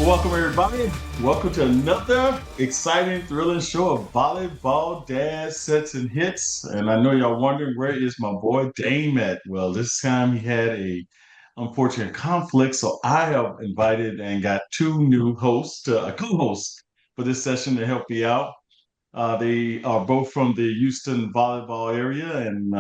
Welcome, everybody. Welcome to another exciting, thrilling show of Volleyball Dad Sets and Hits. And I know y'all wondering, where is my boy Dame at? Well, this time he had a unfortunate conflict, so I have invited and got two new hosts, co-hosts for this session to help me out. They are both from the Houston volleyball area and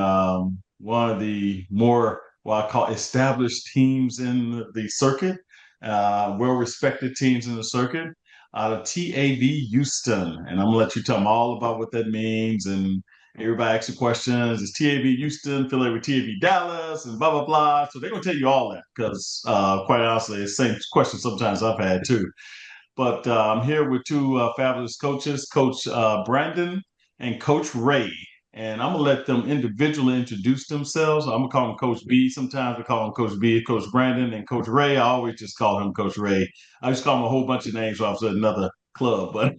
one of the more what I call established teams in the circuit, well-respected teams in the circuit, out of TAV Houston. And I'm gonna let you tell them all about what that means. And everybody asks you questions. Is TAV Houston affiliated with TAV Dallas and blah blah blah? So they're gonna tell you all that because, quite honestly, it's the same question sometimes I've had too. But I'm here with two fabulous coaches, Coach Brandon and Coach Ray. And I'm going to let them individually introduce themselves. I'm going to call him Coach B. Sometimes we call him Coach B, Coach Brandon, and Coach Ray. I always just call him Coach Ray. I just call him a whole bunch of names off to another club. But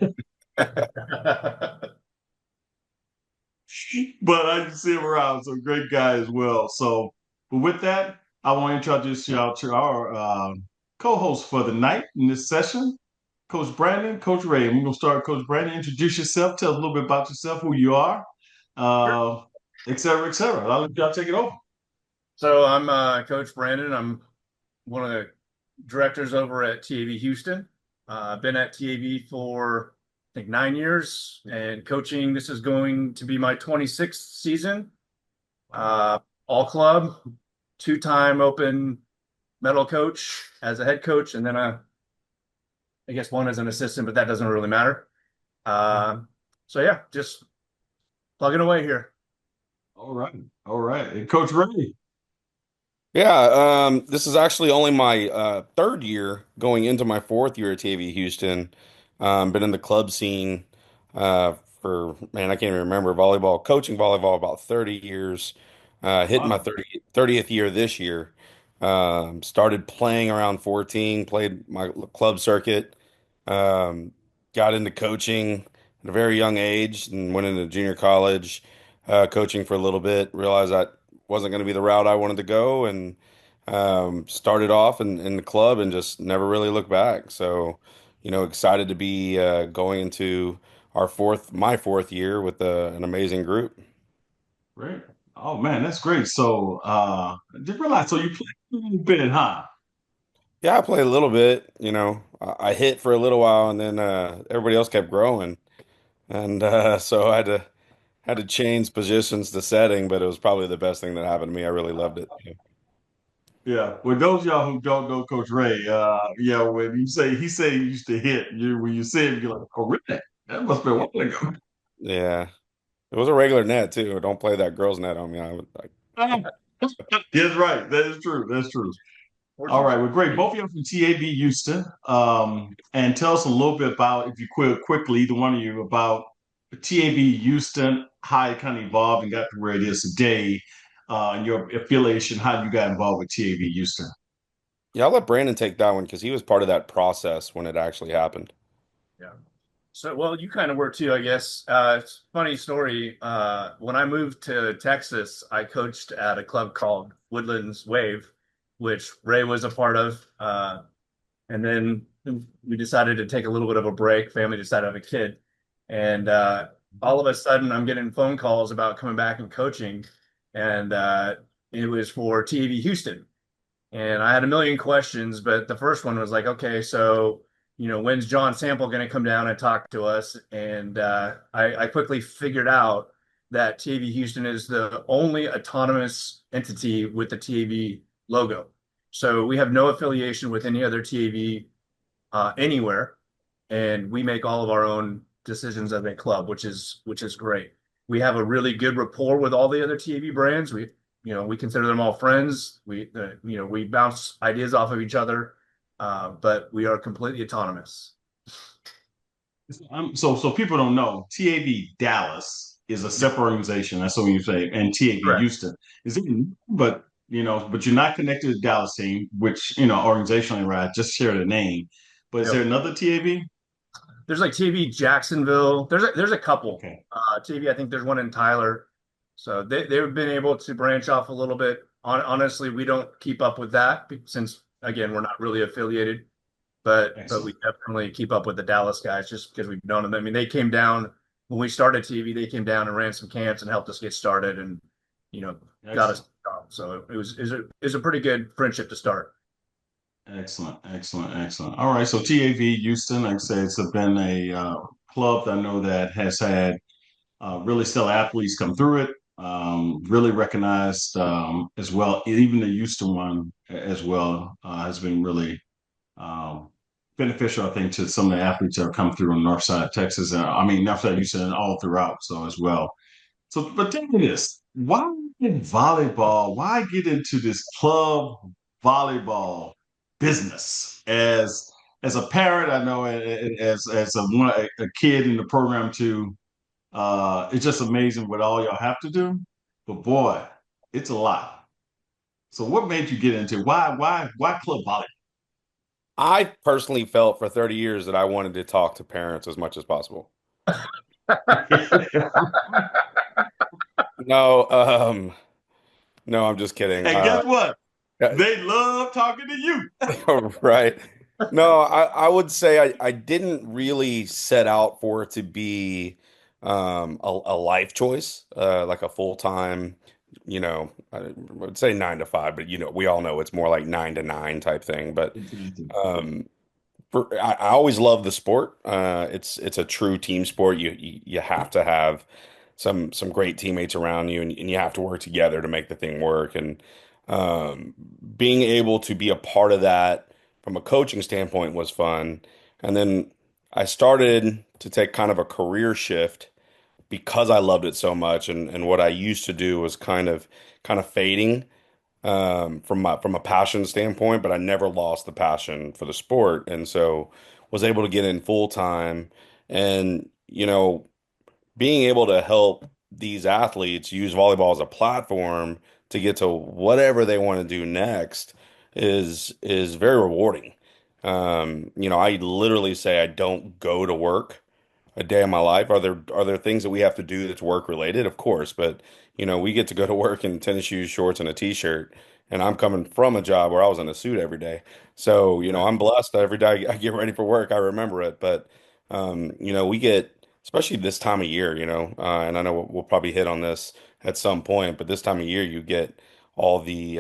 but I can see him around. So great guy as well. So but with that, I want to introduce y'all to our co-host for the night in this session. Coach Brandon, Coach Ray. And we're gonna start. Coach Brandon, introduce yourself. Tell us a little bit about yourself, who you are, Sure. uh, et cetera, et cetera. I'll let y'all take it over. So I'm Coach Brandon. I'm one of the directors over at TAV Houston. I've been at TAV for I think 9 years and coaching. This is going to be my 26th season. All club, two-time open medal coach as a head coach, and then I guess one as an assistant, but that doesn't really matter. So yeah, just plugging away here. All right, all right. And Coach Ray. This is actually only my third year going into my fourth year at TV Houston. Been in the club scene for, man, I can't even remember coaching volleyball about 30 years. Hitting my Wow. 30th year this year. Started playing around 14, played my club circuit, um, got into coaching at a very young age and went into junior college, coaching for a little bit, realized that wasn't going to be the route I wanted to go, and started off in the club and just never really looked back. So, excited to be going into my fourth year with an amazing group. Great. Oh man, that's great. So I didn't realize. So you played a little bit, huh? Yeah, I played a little bit. I hit for a little while, and then everybody else kept growing, and so I had to change positions to setting, but it was probably the best thing that happened to me. I really loved it. Yeah. Well, those of y'all who don't know Coach Ray, yeah, when you say he said he used to hit, when you say it, you're like, oh really? That must be a while ago. Yeah, it was a regular net too. Don't play that girl's net on me. I would like. That's right. That is true. That's true. Where'd All you right. play? Well, great. Both of you are from TAB Houston. And tell us a little bit about, if you could, quickly, either one of you, about TAB Houston, how it kind of evolved and got to where it is today, and your affiliation, how you got involved with TAB Houston. Yeah, I'll let Brandon take that one because he was part of that process when it actually happened. Yeah. So, well, you kind of were too, I guess. It's a funny story. When I moved to Texas, I coached at a club called Woodlands Wave, which Ray was a part of. And then we decided to take a little bit of a break. Family decided to have a kid. And all of a sudden, I'm getting phone calls about coming back and coaching. And it was for TAV Houston. And I had a million questions, but the first one was like, okay, so when's John Sample going to come down and talk to us? And I quickly figured out that TAV Houston is the only autonomous entity with the TAV logo. So we have no affiliation with any other TAV anywhere, and we make all of our own decisions as a club, which is great. We have a really good rapport with all the other TAV brands. We consider them all friends. We bounce ideas off of each other, but we are completely autonomous. So people don't know, TAB Dallas is a separate organization. That's what you say, and TAB Correct. Houston is it, but you're not connected to the Dallas team, which organizationally, right? Just share the name. But is there Yep. another TAB? There's like TAV Jacksonville. There's a couple. Okay. TAV, I think there's one in Tyler. So they've been able to branch off a little bit. Honestly, we don't keep up with that since again we're not really affiliated. but we Excellent. definitely keep up with the Dallas guys just because we've known them. I mean, they came down when we started TV. They came down and ran some camps and helped us get started, and you know, got us. Excellent. So it was a pretty good friendship to start. Excellent. Excellent. Excellent. All right. So TAV Houston, like I said, it's been a club that I know that has had really stellar athletes come through it. Really recognized as well. Even the Houston one as well has been really um, beneficial, I think, to some of the athletes that have come through on the north side of Texas. I mean, north side of Houston and all throughout. So as well. So, but tell me this: why in volleyball? Why get into this club volleyball business? As a parent, I know as a kid in the program too. It's just amazing what all y'all have to do. But boy, it's a lot. So what made you get into it? Why club I personally felt for 30 years that I wanted to talk to parents as much as possible. volleyball? No, no, I'm just kidding. And guess what? Yeah, They love talking to you. right. No, I would say I didn't really set out for it to be a life choice, like a full-time, I would say 9 to 5, but we all know it's more like 9 to 9 type thing. But um, I always love the sport. It's a true team sport. You have to have some great teammates around you, and you have to work together to make the thing work. And um, being able to be a part of that from a coaching standpoint was fun. And then I started to take kind of a career shift because I loved it so much, and what I used to do was kind of fading from a passion standpoint, but I never lost the passion for the sport, and so was able to get in full time, and being able to help these athletes use volleyball as a platform to get to whatever they want to do next is very rewarding. I literally say I don't go to work a day of my life. Are there things that we have to do that's work related? Of course, but we get to go to work in tennis shoes, shorts, and a t-shirt. And I'm coming from a job where I was in a suit every day. So, Right. I'm blessed every day I get ready for work. I remember it. But we get, especially this time of year, and I know we'll probably hit on this at some point, but this time of year you get all the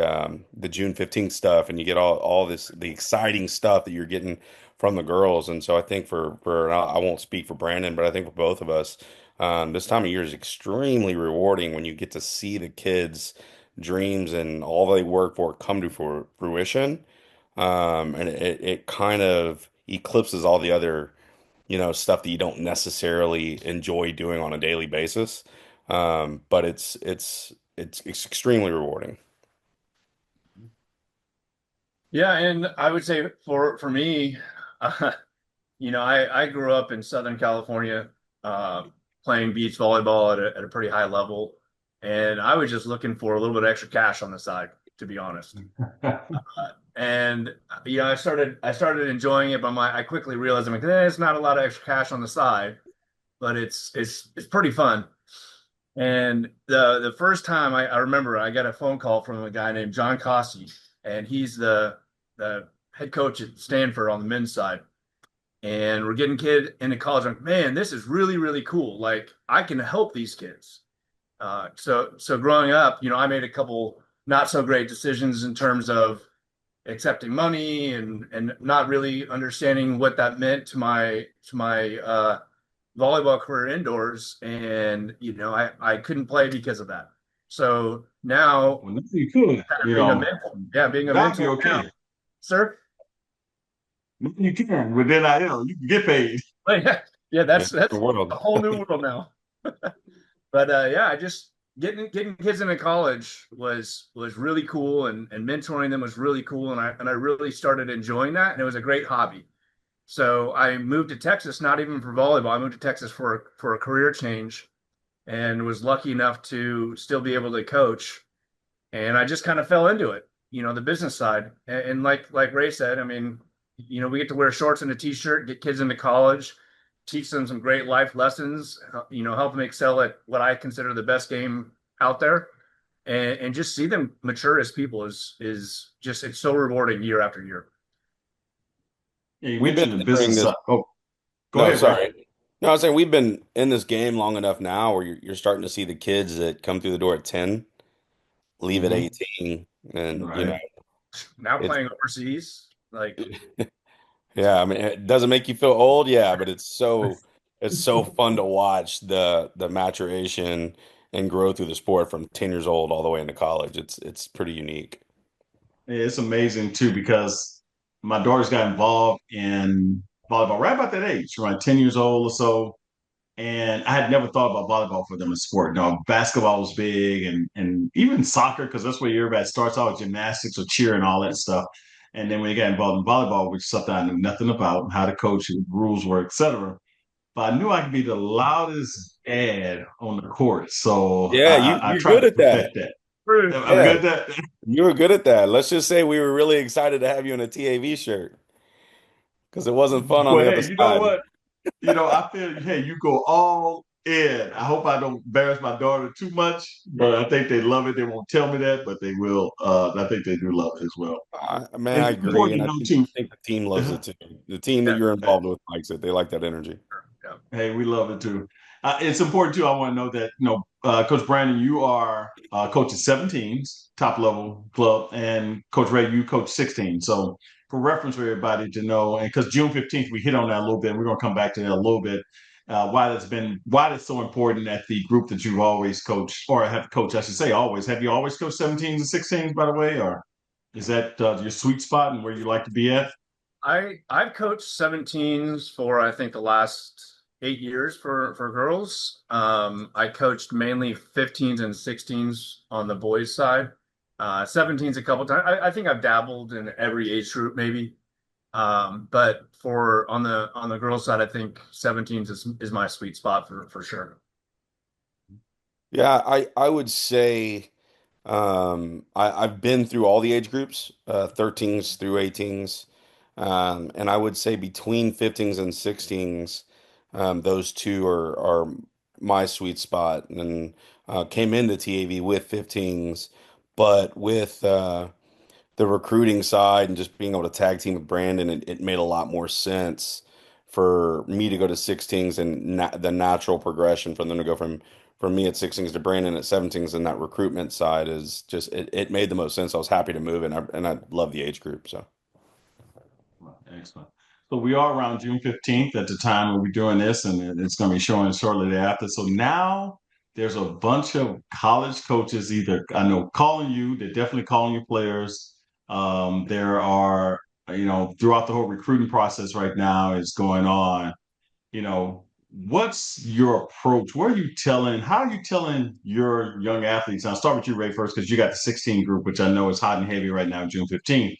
June 15th stuff, and you get all this the exciting stuff that you're getting from the girls. And so I think for I won't speak for Brandon, but I think for both of us, this time of year is extremely rewarding when you get to see the kids' dreams and all they work for come to for fruition. And it kind of eclipses all the other, stuff that you don't necessarily enjoy doing on a daily basis. But it's extremely rewarding. Yeah, and I would say for me, uh, I grew up in Southern California, uh, playing beach volleyball at a pretty high level, and I was just looking for a little bit of extra cash on the side, to be honest. And I started enjoying it, but I quickly realized I'm like, it's not a lot of extra cash on the side, but it's pretty fun. And the first time I remember I got a phone call from a guy named John Cossey, and he's the head coach at Stanford on the men's side. And we're getting kid into college. I'm like, man, this is really, really cool. Like I can help these kids. So growing up, I made a couple not so great decisions in terms of accepting money and not really understanding what that meant to my volleyball career indoors. And I couldn't play because of that. So now Well, now you could, being a mentor, yeah, being a now mentor you're now, okay. sir. Now you can with NIL, you can get paid. Yeah, yeah, Yeah, that's the world. a whole new world now. But yeah, I just getting kids into college was really cool, and mentoring them was really cool, and I really started enjoying that, and it was a great hobby. So I moved to Texas, not even for volleyball. I moved to Texas for a career change, and was lucky enough to still be able to coach. And I just kind of fell into it, the business side. And like Ray said, I mean, we get to wear shorts and a t-shirt, get kids into college, teach them some great life lessons, help them excel at what I consider the best game out there, and just see them mature as people is just it's so rewarding year after year. Yeah, you we've been mentioned the entering business this. side. Oh, go No, ahead, Ray. sorry. No, I was saying we've been in this game long enough now where you're starting to see the kids that come through the door at 10 leave at Hmm. 18. And, Right. Now it's, playing overseas, like yeah, I mean, it doesn't make you feel old. Yeah, but it's so fun to watch the maturation and grow through the sport from 10 years old all the way into college. It's pretty unique. Yeah, it's amazing too because my daughters got involved in volleyball right about that age, around 10 years old or so. And I had never thought about volleyball for them as sport. No, basketball was big and even soccer, because that's where everybody starts out with gymnastics or cheer and all that stuff. And then when they got involved in volleyball, which is something I knew nothing about, how to coach, rules were, etc. But I knew I could be the loudest dad on the court. So Yeah, I you're tried good to at that. perfect that. proof. I'm Yeah, good at that. you were good at that. Let's just say we were really excited to have you in a TAV shirt because it wasn't fun on Well, the other hey, you know side. what? I feel, hey, you go all in. I hope I don't embarrass my daughter too much, but I think they love it. They won't tell me that, but they will. I think they do love it as well. Man, And I it's agree, important and to I know think, too. I think the team loves it too. The team that you're uh, involved with likes it. They like that energy. Yeah. Hey, we love it too. It's important too. I want to know that Coach Brandon, you are coach at 17s, top level club, and Coach Ray, you coach 16. So for reference for everybody to know, and because June 15th we hit on that a little bit, we're gonna come back to that a little bit. Why that's so important at the group that you've always coached or have coached, I should say always. Have you always coached 17s and 16s, by the way, or is that your sweet spot and where you like to be at? I've coached 17s for I think the last 8 years for girls. I coached mainly 15s and 16s on the boys side. 17s a couple times. I think I've dabbled in every age group maybe. But for on the girls side, I think 17s is my sweet spot for sure. Yeah, I would say I've been through all the age groups, 13s through 18s, and I would say between 15s and 16s, those two are my sweet spot. And came into TAV with 15s, but with the recruiting side and just being able to tag team with Brandon, it made a lot more sense for me to go to 16s and the natural progression for them to go from me at 16s to Brandon at 17s, and that recruitment side is just it made the most sense. I was happy to move it, and I love the age group. So Excellent. So we are around June 15th at the time when we're doing this, and it's going to be showing shortly thereafter. So now there's a bunch of college coaches either I know calling you, they're definitely calling you players. There are, throughout the whole recruiting process right now is going on. What's your approach? How are you telling your young athletes? I'll start with you, Ray, first, because you got the 16 group, which I know is hot and heavy right now, June 15th.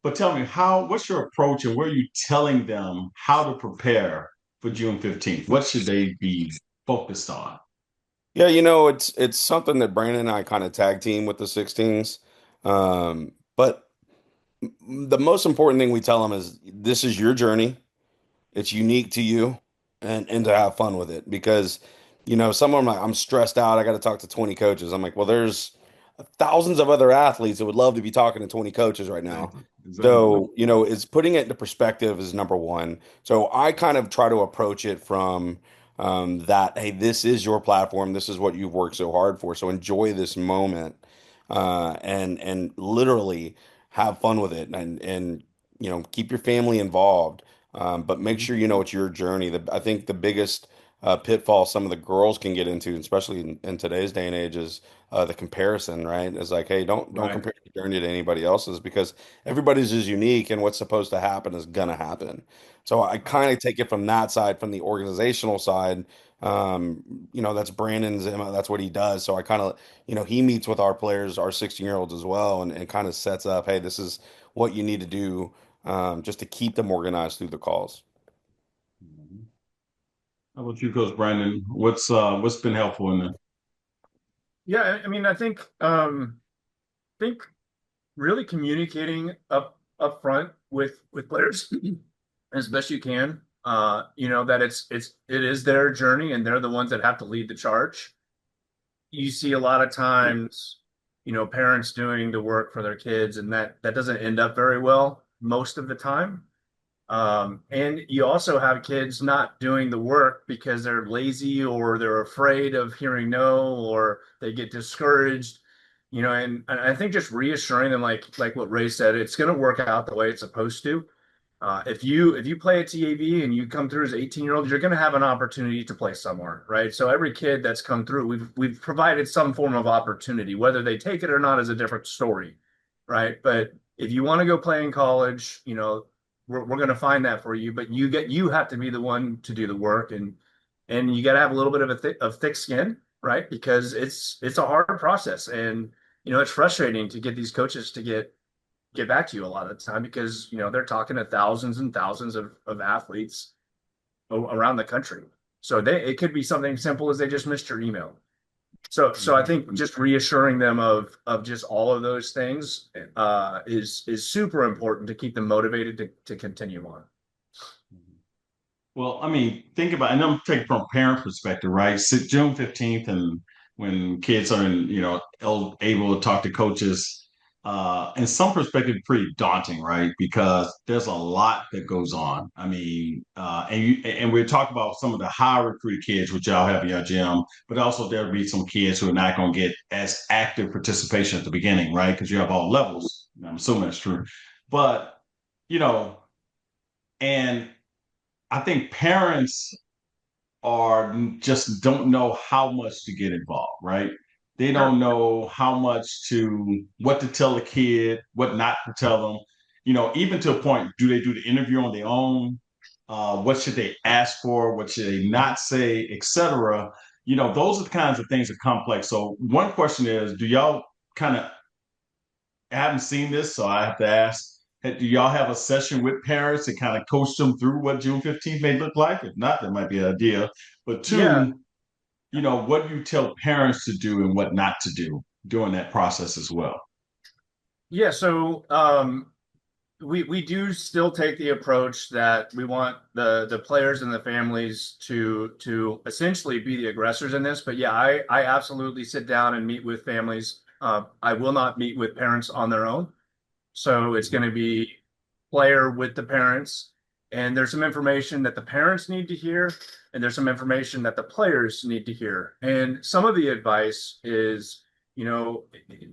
But tell me, what's your approach and where are you telling them how to prepare for June 15th? What should they be focused on? yeah, it's something that Brandon and I kind of tag team with the 16s. But the most important thing we tell them is this is your journey. It's unique to you, and to have fun with it because some of them like, I'm stressed out. I got to talk to 20 coaches. I'm like, well, there's thousands of other athletes that would love to be talking to 20 coaches right now. Exactly. Exactly. So, it's putting it into perspective is number one. So I kind of try to approach it from that, hey, this is your platform. This is what you've worked so hard for. So enjoy this moment, and literally have fun with it, and keep your family involved. But make Mhm. sure you know it's your journey. I think the biggest pitfall some of the girls can get into, especially in today's day and age, is the comparison, right? It's like, hey, don't Right. compare your journey to anybody else's because everybody's is unique, and what's supposed to happen is gonna happen. So I Right. kind of take it from that side, from the organizational side. That's Brandon's, that's what he does. So I kind of, he meets with our players, our 16-year-olds as well, and kind of sets up, hey, this is what you need to do, just to keep them organized through the calls. Mhm. How about you, Coach Brandon? What's been helpful in the Yeah, I mean, I think really communicating up front with players as best you can. That it is their journey and they're the ones that have to lead the charge. You see a lot of times, parents doing the work for their kids, and that doesn't end up very well most of the time. And you also have kids not doing the work because they're lazy or they're afraid of hearing no or they get discouraged, and I think just reassuring them like what Ray said, it's going to work out the way it's supposed to. If you play at TAV and you come through as an 18-year-old, you're going to have an opportunity to play somewhere, right? So every kid that's come through, we've provided some form of opportunity. Whether they take it or not is a different story, right? But if you want to go play in college, we're going to find that for you. But you have to be the one to do the work, and you got to have a little bit of thick skin, right? Because it's a hard process, and it's frustrating to get these coaches to get back to you a lot of the time because they're talking to thousands and thousands of athletes around the country. So it could be something simple as they just missed your email. So I think just reassuring them of just all of those things is super important to keep them motivated to continue on. Well, I mean, think about, and I'm taking from a parent perspective, right? June 15th, and when kids are able to talk to coaches, in some perspective, pretty daunting, right? Because there's a lot that goes on. I mean, and we're talking about some of the high recruited kids, which y'all have in your gym, but also there'll be some kids who are not going to get as active participation at the beginning, right? Because you have all levels. I'm assuming that's true, but you know, and I think parents are just don't know how much to get involved, right? They Sure. don't know how much what to tell a kid, what not to tell them. Even to a point, do they do the interview on their own? What should they ask for? What should they not say, etc. Those are the kinds of things that are complex. So one question is, do y'all kind of I haven't seen this, so I have to ask. Do y'all have a session with parents and kind of coach them through what June 15th may look like? If not, that might be an idea. But Yeah. two, what do you tell parents to do and what not to do during that process as well? Yeah. So we do still take the approach that we want the players and the families to essentially be the aggressors in this. But yeah, I absolutely sit down and meet with families. I will not meet with parents on their own. So it's going to be player with the parents. And there's some information that the parents need to hear, and there's some information that the players need to hear. And some of the advice is,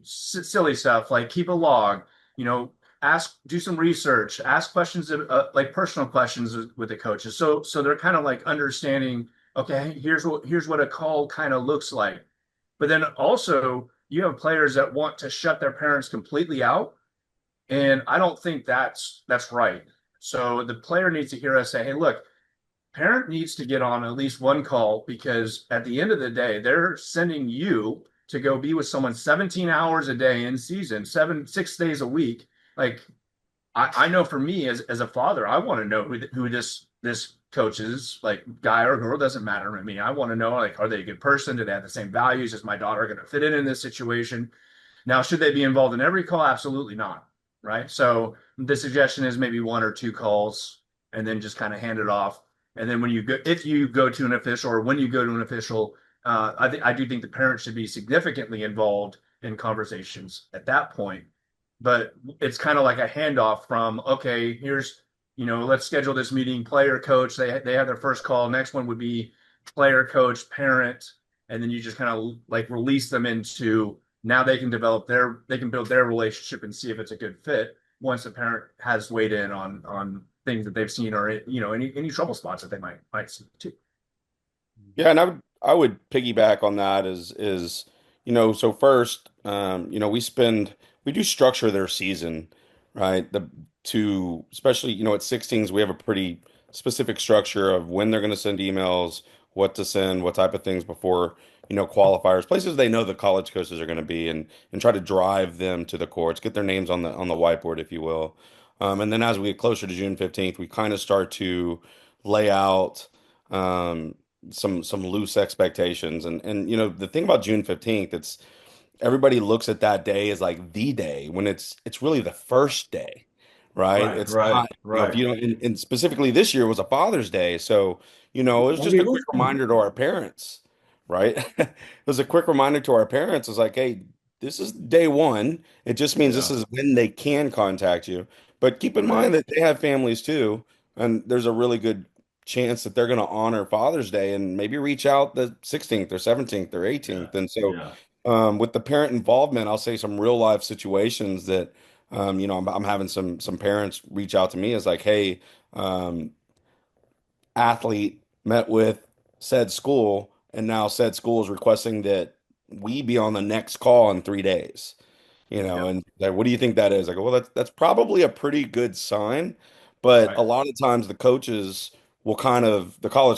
silly stuff like keep a log, do some research, ask questions like personal questions with the coaches. So they're kind of like understanding, okay, here's what a call kind of looks like. But then also you have players that want to shut their parents completely out, and I don't think that's right. So the player needs to hear us say, hey, look, parent needs to get on at least one call because at the end of the day, they're sending you to go be with someone 17 hours a day in season, 6 days a week. Like I know for me as a father, I want to know who this coach is, like guy or girl, doesn't matter to me. I want to know, like, are they a good person? Do they have the same values? Is my daughter going to fit in this situation? Now, should they be involved in every call? Absolutely not. Right. So the suggestion is maybe one or two calls and then just kind of hand it off. And then if you go to an official or when you go to an official, I do think the parents should be significantly involved in conversations at that point. But it's kind of like a handoff from, okay, let's schedule this meeting, player, coach. They have their first call. Next one would be player, coach, parent. And then you just kind of like release them into now they can build their relationship and see if it's a good fit once the parent has weighed in on things that they've seen or any trouble spots that they might see too. Yeah, and I would piggyback on that so first, we do structure their season, right? To especially, at 16s, we have a pretty specific structure of when they're going to send emails, what to send, what type of things before, qualifiers, places they know the college coaches are going to be, and try to drive them to the courts, get their names on the whiteboard, if you will. And then as we get closer to June 15th, we kind of start to lay out. Some loose expectations. And the thing about June 15th, it's everybody looks at that day as like the day when it's really the first day, right? Right, It's right, not, if right. you don't, and specifically this year was a Father's Day. So, it was just a quick reminder to our parents, right? It was a quick reminder to our parents. It's like, hey, this is day one. It just means this Yeah, is when they can contact you. But keep in right. mind that they have families too. and there's a really good chance that they're going to honor Father's Day and maybe reach out the 16th or 17th or Yeah. 18th. And so, Yeah. with the parent involvement, I'll say some real life situations that, I'm having some parents reach out to me as like, hey, um, athlete met with said school, and now said school is requesting that we be on the next call in 3 days. Yep. And like, what do you think that is? I go, well, that's probably a pretty good sign, but Right. a lot of times the college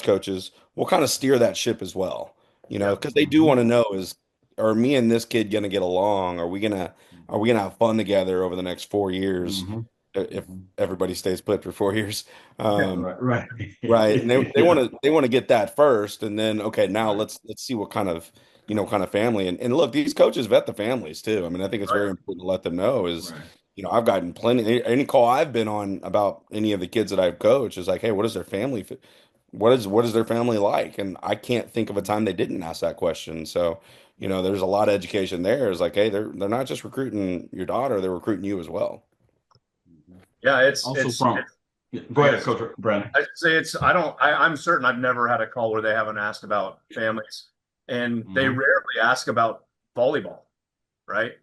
coaches will kind of steer that ship as well, Yep. because they do Hmm. want to know are me and this kid gonna get along? Are we gonna have fun together over the next 4 years Hmm. if Hmm. everybody stays put for 4 years? Um, Right. Right. Right. And they Yeah. want to get that first, and then okay, now Right. let's see what kind of family, and look, these coaches vet the families too. I mean, I think it's Oh, very yeah. important to let them know is, Right. I've gotten plenty any call I've been on about any of the kids that I've coached is like, hey, what is their family what is their family like? And I can't think of a time they didn't ask that question. So, there's a lot of education there. Is like, hey, they're not just recruiting your daughter, they're recruiting you as well. Mhm. Yeah, Also from, yeah, go I ahead, guess Coach Brandon. I'd say I'm certain I've never had a call where they haven't asked about families, and they Hmm. rarely ask about volleyball, right?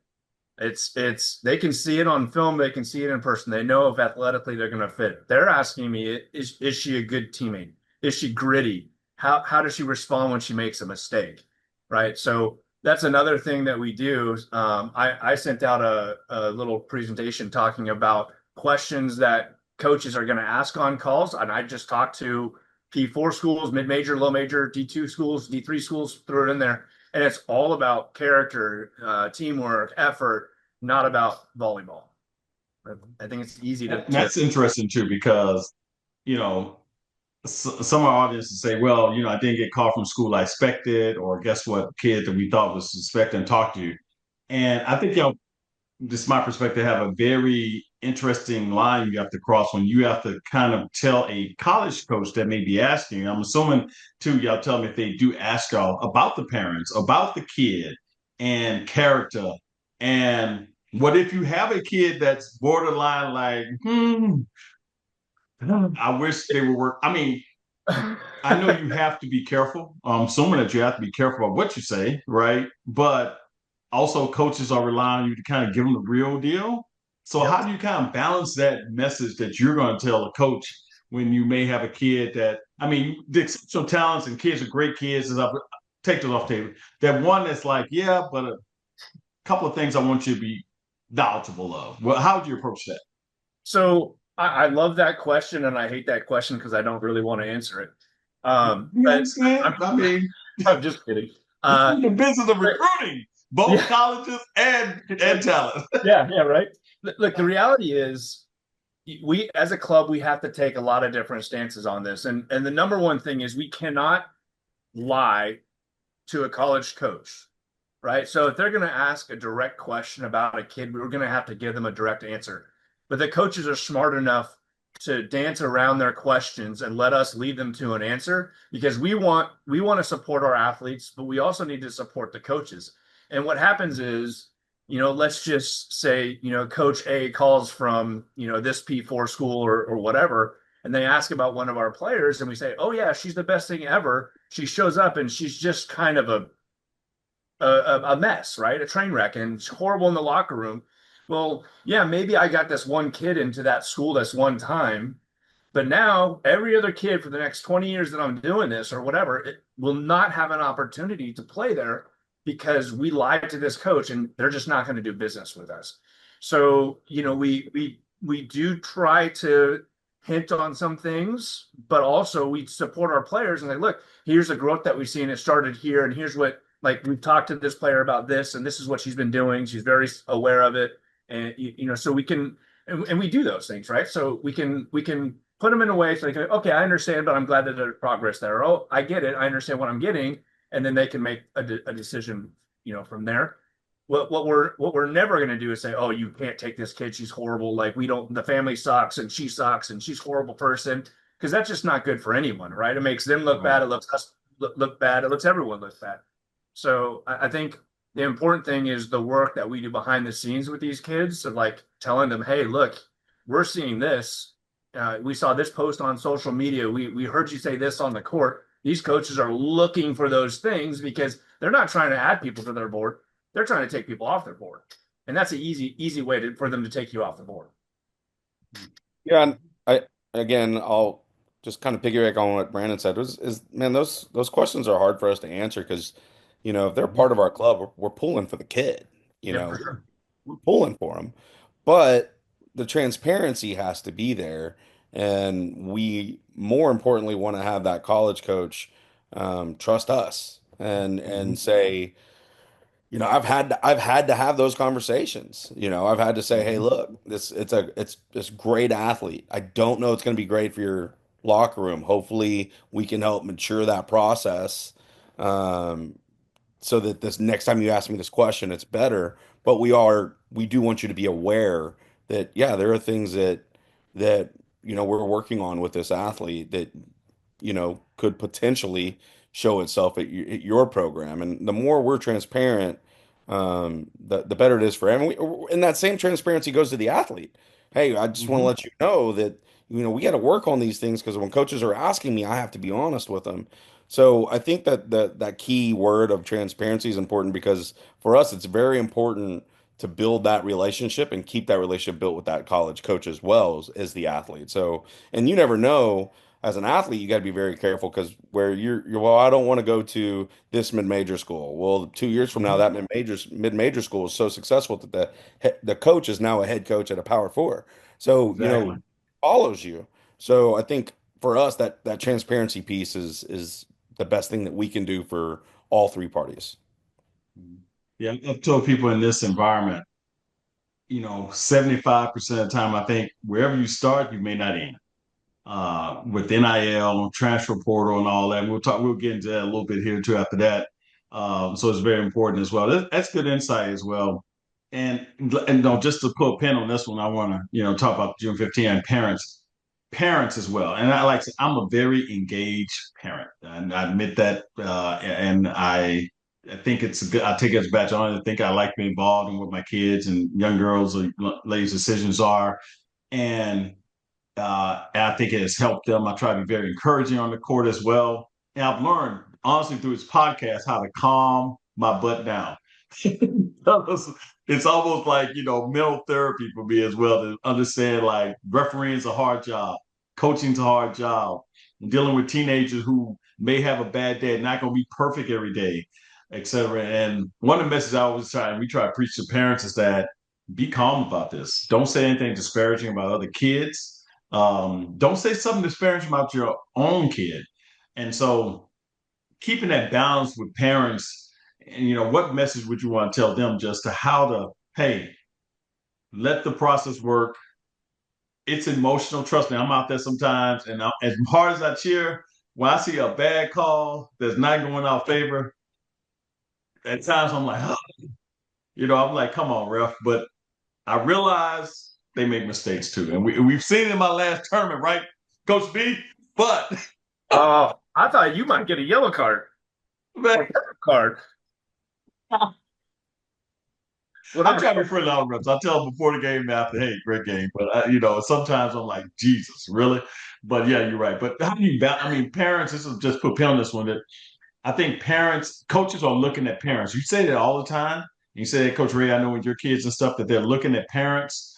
It's they can see it on film, they can see it in person. They know if athletically they're going to fit. They're asking me, is she a good teammate? Is she gritty? How does she respond when she makes a mistake? Right. So that's another thing that we do. I sent out a little presentation talking about questions that coaches are going to ask on calls, and I just talked to P4 schools, mid-major, low major, D2 schools, D3 schools, threw it in there, and it's all about character, teamwork, effort, not about volleyball. I think it's easy And to that's interesting too, because, you know, some of our audiences say, well, I didn't get called from school I expected, or guess what, kid that we thought was suspect and talk to you. And I think, this is my perspective, have a very interesting line you have to cross when you have to kind of tell a college coach that may be asking. I'm assuming too, y'all tell me if they do ask y'all about the parents, about the kid and character. And what if you have a kid that's borderline like, I wish they would work. I mean, I know you have to be careful. Assuming that you have to be careful about what you say, right? But also coaches are relying on you to kind of give them the real deal. So Yep. how do you kind of balance that message that you're going to tell a coach when you may have a kid that, I mean, the exceptional talents and kids are great kids, and I'll take those off the table. That one that's like, yeah, but a couple of things I want you to be knowledgeable of. Well, how would you approach that? So I love that question, and I hate that question because I don't really want to answer it. You But understand? I'm, I mean, I'm just kidding. this Uh, is the business of but recruiting, both yeah, colleges and talent. yeah, right. Look, the reality is we as a club we have to take a lot of different stances on this, and the number one thing is we cannot lie to a college coach, right? So if they're going to ask a direct question about a kid, we're going to have to give them a direct answer. But the coaches are smart enough to dance around their questions and let us lead them to an answer because we want to support our athletes, but we also need to support the coaches. And what happens is, let's just say, Coach A calls from, this P4 school or whatever, and they ask about one of our players, and we say, "Oh yeah, she's the best thing ever." She shows up and she's just kind of a mess, right? A train wreck, and it's horrible in the locker room. Well, yeah, maybe I got this one kid into that school this one time, but now every other kid for the next 20 years that I'm doing this or whatever, it will not have an opportunity to play there because we lied to this coach and they're just not going to do business with us. So, we do try to hint on some things, but also we support our players and say, look, here's the growth that we've seen. It started here, and here's what like we've talked to this player about this, and this is what she's been doing. She's very aware of it, and so we can and we do those things, right? So we can put them in a way so they can, okay, I understand, but I'm glad that there's progress there. Oh, I get it. I understand what I'm getting, and then they can make a decision, from there. What we're never going to do is say, oh, you can't take this kid. She's horrible. Like we don't. The family sucks, and she sucks, and she's a horrible person. Because that's just not good for anyone, right? It makes them look Right. bad. It looks us look bad. It looks everyone look bad. So I think the important thing is the work that we do behind the scenes with these kids of like telling them, hey, look, we're seeing this, we saw this post on social media. We heard you say this on the court. These coaches are looking for those things because they're not trying to add people to their board. They're trying to take people off their board, and that's an easy way for them to take you off the board. Yeah, and I again, I'll just kind of piggyback on what Brandon said. Is man, those questions are hard for us to answer because, if they're part of our club, we're pulling for the kid. You Yeah, know, for sure. we're pulling for them, but the transparency has to be there, and we more importantly want to have that college coach trust us and say. I've had to have those conversations. I've had to say, hey, look, it's this great athlete. I don't know it's going to be great for your locker room. Hopefully, we can help mature that process, um, so that this next time you ask me this question, it's better. But we do want you to be aware that yeah, there are things that we're working on with this athlete that could potentially show itself at your program. And the more we're transparent, the better it is for everyone. And that same transparency goes to the athlete. Hey, I just want to Mhm. let you know that, we got to work on these things because when coaches are asking me, I have to be honest with them. So I think that key word of transparency is important because for us, it's very important to build that relationship and keep that relationship built with that college coach as well as the athlete. So, and you never know as an athlete, you got to be very careful because where well, I don't want to go to this mid-major school. Well, 2 years from now, Mhm. that mid-major school is so successful that the coach is now a head coach at a Power Four. So, Exactly. follows you. So I think for us, that transparency piece is the best thing that we can do for all three parties. Yeah, I've told people in this environment, 75% of the time, I think wherever you start, you may not end. With NIL, transfer portal, and all that. We'll get into that a little bit here too after that. So it's very important as well. That's good insight as well. And just to put a pin on this one, I want to talk about June 15 and parents as well. And I'm a very engaged parent, and I admit that. And I think it's a good. I take it as a badge of honor. I think I like being involved in what my kids and young girls or ladies' decisions are. And I think it has helped them. I try to be very encouraging on the court as well. And I've learned, honestly, through this podcast, how to calm my butt down. It's almost like, mental therapy for me as well to understand like refereeing is a hard job, coaching's a hard job, dealing with teenagers who may have a bad day, not going to be perfect every day, etc. And one of the messages I always try, and we try to preach to parents is that be calm about this. Don't say anything disparaging about other kids. Don't say something disparaging about your own kid. And so keeping that balance with parents, and what message would you want to tell them just to how to, hey, let the process work. It's emotional. Trust me, I'm out there sometimes, and as hard as I cheer, when I see a bad call that's not going our favor, at times I'm like, oh, I'm like, come on, ref. But I realize they make mistakes too, and we've seen it in my last tournament, right, Coach B? But Oh, I thought you might get a yellow card or man, a red card. I Whatever. try to be pretty loud reps. I tell them before the game and after, hey, great game. But sometimes I'm like, Jesus, really? But yeah, you're right. But how do you I mean, parents, this is just put pin on this one that I think coaches are looking at parents. You say that all the time. You say that, Coach Ray, I know with your kids and stuff that they're looking at parents.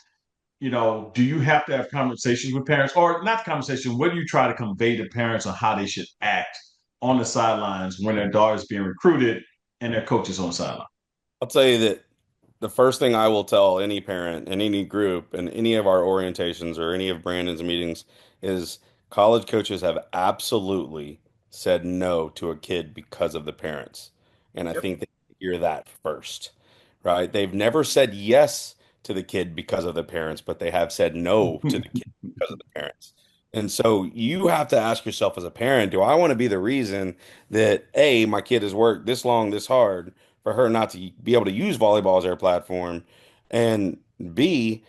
Do you have to have conversations with parents or not conversation? What do you try to convey to parents on how they should act on the sidelines when their daughter's being recruited and their coach is on the sideline? I'll tell you that the first thing I will tell any parent in any group in any of our orientations or any of Brandon's meetings is college coaches have absolutely said no to a kid because of the parents. And I Yep. think they hear that first, right? They've never said yes to the kid because of the parents, but they have said no to the kid because of the parents. And so you have to ask yourself as a parent, do I want to be the reason that A, my kid has worked this long, this hard? For her not to be able to use volleyball as their platform, and B,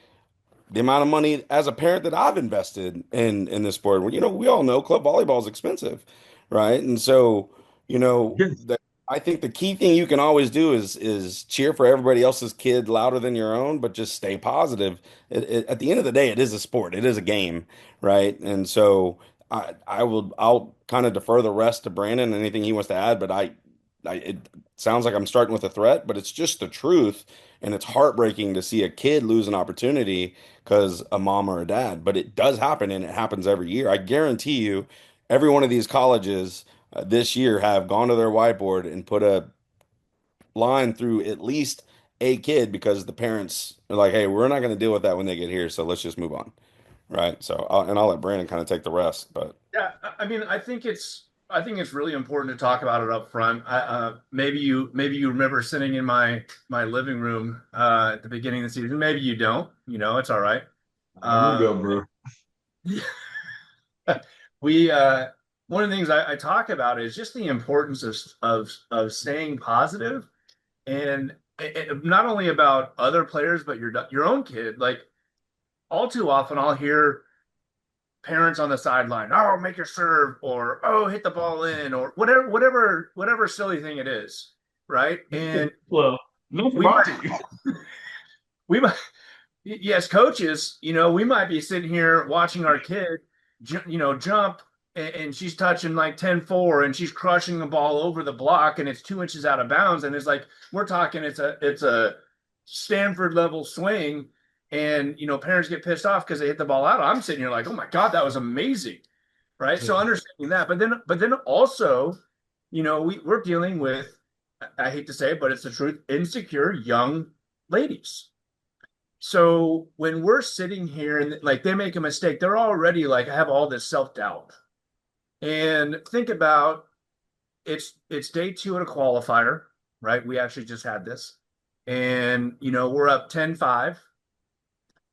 the amount of money as a parent that I've invested in this sport. Well, we all know club volleyball is expensive, right? And so, Yes. I think the key thing you can always do is cheer for everybody else's kid louder than your own, but just stay positive. At the end of the day, it is a sport. It is a game, right? And so I'll kind of defer the rest to Brandon, anything he wants to add, but it sounds like I'm starting with a threat, but it's just the truth. And it's heartbreaking to see a kid lose an opportunity because a mom or a dad, but it does happen and it happens every year. I guarantee you, every one of these colleges this year have gone to their whiteboard and put a line through at least a kid because the parents are like, hey, we're not going to deal with that when they get here, so let's just move on. Right. So, I'll let Brandon kind of take the rest. But Yeah, I mean, I think it's really important to talk about it up front. Maybe you remember sitting in my living room at the beginning of the season. Maybe you don't. It's all right. I remember, bro. We One of the things I talk about is just the importance of staying positive, and not only about other players but your own kid. Like, all too often I'll hear parents on the sideline, oh, make your serve, or oh, hit the ball in, or whatever silly thing it is, right? And Well, no, we might we might yes, coaches, we might be sitting here watching our kid, jump, and she's touching like 10-4, and she's crushing the ball over the block, and it's 2 inches out of bounds, and it's like we're talking, it's a Stanford level swing, and parents get pissed off because they hit the ball out. I'm sitting here like, oh my God, that was amazing, right? So understanding that, but then also, we're dealing with, I hate to say it, but it's the truth, insecure young ladies. So when we're sitting here and like they make a mistake, they're already like have all this self-doubt. And think about, it's day two at a qualifier, right? We actually just had this. And we're up 10-5,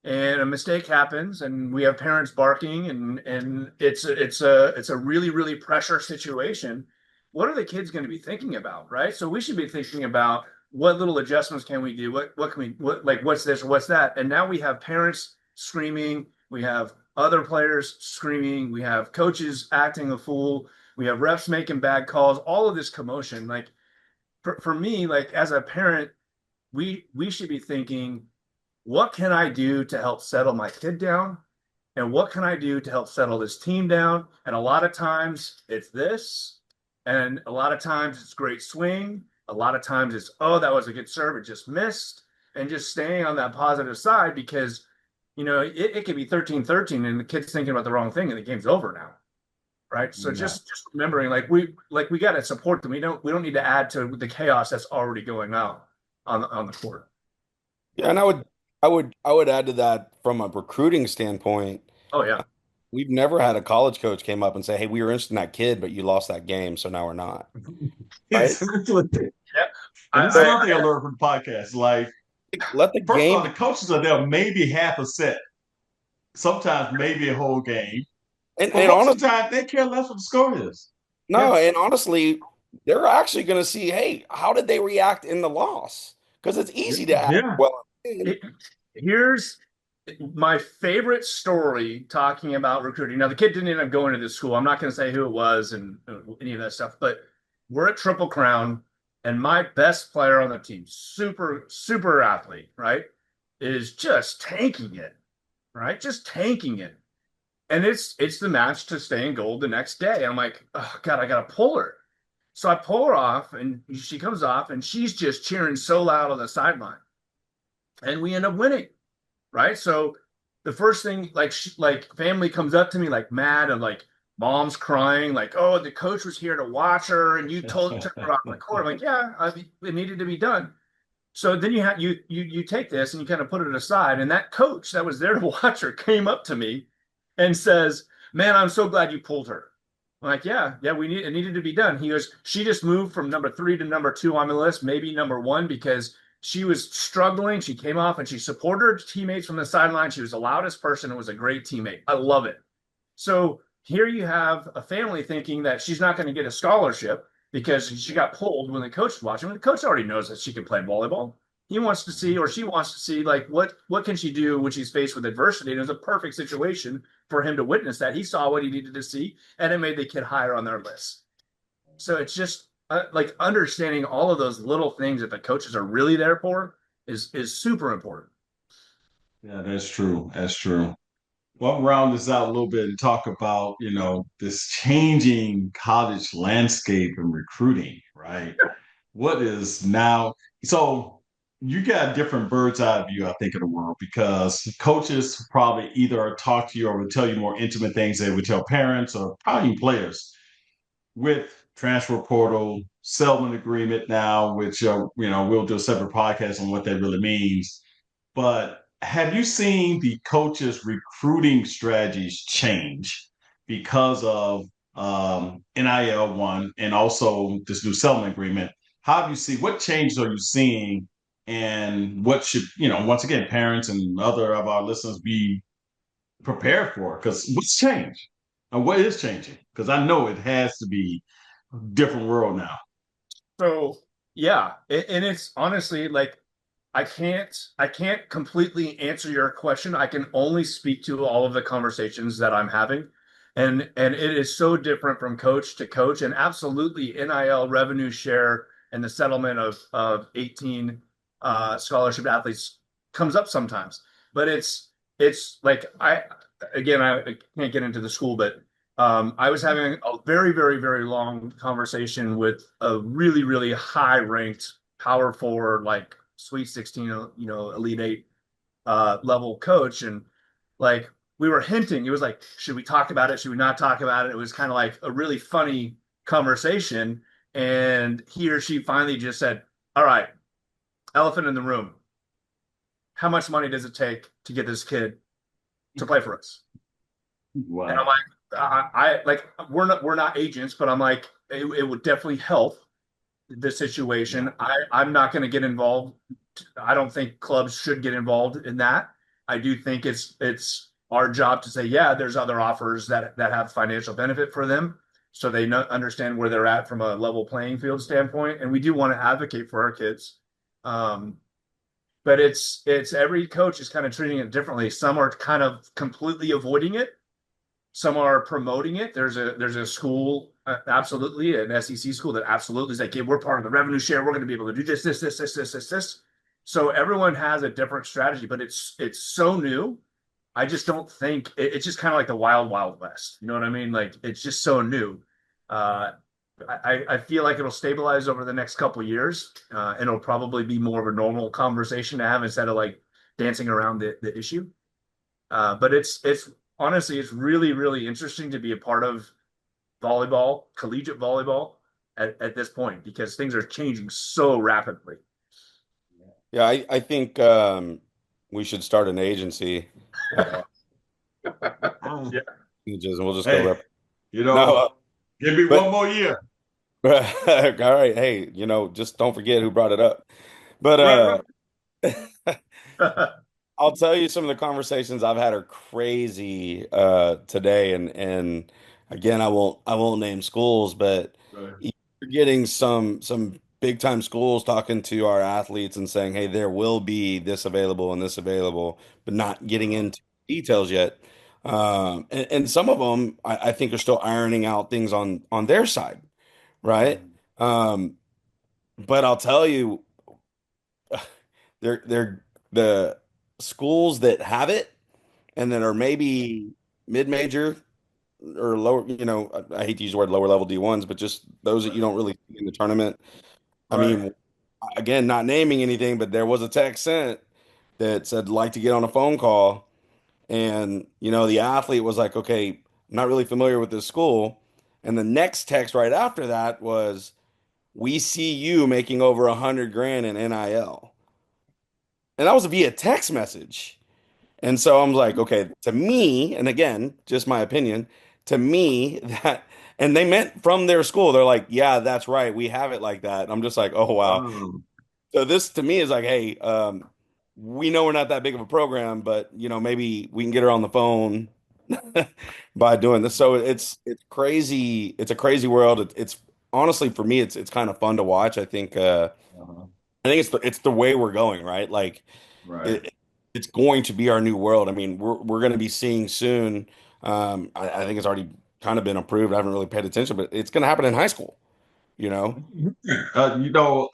and a mistake happens, and we have parents barking, and it's a really, really pressure situation. What are the kids going to be thinking about, right? So we should be thinking about what little adjustments can we do? What can we, like, what's this or what's that? And now we have parents screaming, we have other players screaming, we have coaches acting a fool, we have refs making bad calls, all of this commotion. Like, for me, like, as a parent, we should be thinking, what can I do to help settle my kid down? And what can I do to help settle this team down? And a lot of times it's this, and a lot of times it's great swing. A lot of times it's, oh, that was a good serve, it just missed. And just staying on that positive side, because it could be 13-13 and the kid's thinking about the wrong thing and the game's over now. Right. So just remembering, like, we got to support them. We don't need to add to the chaos that's already going on the court. yeah, and I would add to that from a recruiting standpoint. Oh yeah. We've never had a college coach came up and say, hey, we were interested in that kid, but you lost that game, so now we're not. Right? Yeah. And this is something I learned from the podcast. Like, Let the first of all, game. the coaches are there maybe half a set, sometimes maybe a whole game. And, But and most of honestly, the time, they care less what the score is. no, and honestly, they're actually going to see, hey, how did they react in the loss? Because it's easy to act Yeah. well. Here's my favorite story talking about recruiting. Now, the kid didn't end up going to this school. I'm not going to say who it was and any of that stuff, but we're at Triple Crown, and my best player on the team, super, super athlete, right, is just tanking it, right? Just tanking it. And it's the match to stay in gold the next day. I'm like, oh God, I gotta pull her. So I pull her off, and she comes off, and she's just cheering so loud on the sideline, and we end up winning, right? So the first thing, like family comes up to me like mad, and like mom's crying, like, oh, the coach was here to watch her, and you took her off the court. I'm like, yeah, it needed to be done. So then you take this and you kind of put it aside, and that coach that was there to watch her came up to me and says, "Man, I'm so glad you pulled her." I'm like, yeah, it needed to be done. He goes, she just moved from number 3 to number 2 on the list, maybe number 1, because she was struggling. She came off and she supported her teammates from the sideline. She was the loudest person and was a great teammate. I love it. So here you have a family thinking that she's not going to get a scholarship because she got pulled when the coach was watching. The coach already knows that she can play volleyball. He wants to see, or she wants to see, like, what can she do when she's faced with adversity. And it was a perfect situation for him to witness that. He saw what he needed to see, and it made the kid higher on their list. So it's just, like understanding all of those little things that the coaches are really there for is super important. Yeah, that's true. That's true. Well, I'll round this out a little bit and talk about, this changing college landscape and recruiting, right? What is now? So you got different bird's eye view, I think, of the world because coaches probably either talk to you or will tell you more intimate things they would tell parents or probably even players with transfer portal settlement agreement now, which we'll do a separate podcast on what that really means. But have you seen the coaches' recruiting strategies change because of NIL one and also this new settlement agreement? How do you see what changes are you seeing, and what should once again parents and other of our listeners be prepared for? Because what's changed and what is changing? Because I know it has to be a different world now. So yeah, and it's honestly like I can't completely answer your question. I can only speak to all of the conversations that I'm having. And it is so different from coach to coach. And absolutely NIL revenue share and the settlement of 18 scholarship athletes comes up sometimes. But it's like I can't get into the school, but I was having a very, very, very long conversation with a really, really high ranked power forward, like Sweet 16, Elite Eight level coach. And like we were hinting, it was like, should we talk about it? Should we not talk about it? It was kind of like a really funny conversation. And he or she finally just said, all right, elephant in the room. How much money does it take to get this kid to play for us? And I'm Wow. like, I like we're not agents, but I'm like, it would definitely help the Yeah. situation. I'm not going to get involved. I don't think clubs should get involved in that. I do think it's our job to say, yeah, there's other offers that have financial benefit for them, so they understand where they're at from a level playing field standpoint. And we do want to advocate for our kids. Um, but it's every coach is kind of treating it differently. Some are kind of completely avoiding it, some are promoting it. There's a school, absolutely, an SEC school that absolutely is like, hey, we're part of the revenue share. We're going to be able to do this. So everyone has a different strategy, but it's so new. I just don't think it's just kind of like the wild, wild west. You know what I mean? Like it's just so new. Uh, I feel like it'll stabilize over the next couple of years, and it'll probably be more of a normal conversation to have instead of like dancing around the issue. But it's honestly it's really really interesting to be a part of volleyball, collegiate volleyball at this point because things are changing so rapidly. Yeah, I think we should start an agency. Uh, Um, Yeah. and we'll just go hey, rep. No, give me but one more year. all right. Hey, just don't forget who brought it up. But Right, right. I'll tell you some of the conversations I've had are crazy today, and again, I won't name schools, but Right. you're getting some big time schools talking to our athletes and saying, "Hey, there will be this available and this available," but not getting Uh, into details yet. And some of them, I think, are still ironing out things on their side, right? mhm. Um, but I'll tell you, they're the schools that have it and that are maybe mid-major or lower, I hate to use the word lower level D1s, but just those that you don't really see in the tournament. I Right. mean, again, not naming anything, but there was a text sent that said, like to get on a phone call. And, the athlete was like, okay, I'm not really familiar with this school. And the next text right after that was, we see you making over 100 grand in NIL. And that was via text message. And so I'm like, okay, to me, and again, just my opinion, to me, and they meant from their school, they're like, yeah, that's right. We have it like that. And I'm just like, oh, wow. Wow. So this to me is like, hey, we know we're not that big of a program, but maybe we can get her on the phone by doing this. So it's crazy. It's a crazy world. It's honestly for me, it's kind of fun to watch. Uh-huh. I think it's the way we're going, right? Like Right. it, it's going to be our new world. I mean, we're going to be seeing soon. I think it's already kind of been approved. I haven't really paid attention, but it's going to happen in high school. you know? You know,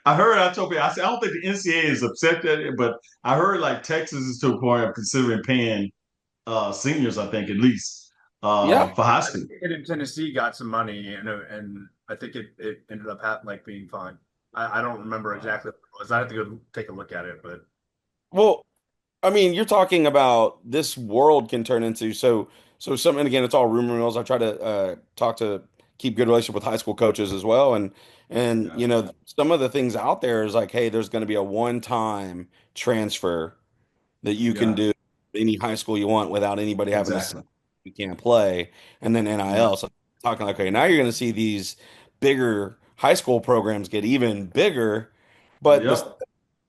I heard, I told you, I said, I don't think the NCAA is upset at it, but I heard like Texas is to a point of considering paying seniors, I think, at least Yeah. for high I school. think in Tennessee got some money, and I think it ended up like being fine. I don't remember exactly what it was. I have to go take a look at it, but Well, I mean, you're talking about this world can turn into so some, and again, it's all rumor mills. I try to talk to keep good relationship with high school coaches as well, and Yeah, you know, some of the things out there is like, hey, there's going to be a one-time transfer that you can yeah, do any high school you want without anybody having to say exactly. you can't play, and then Yeah, NIL. So talking like, okay, now you're going to see these bigger high school programs get even bigger, but yep,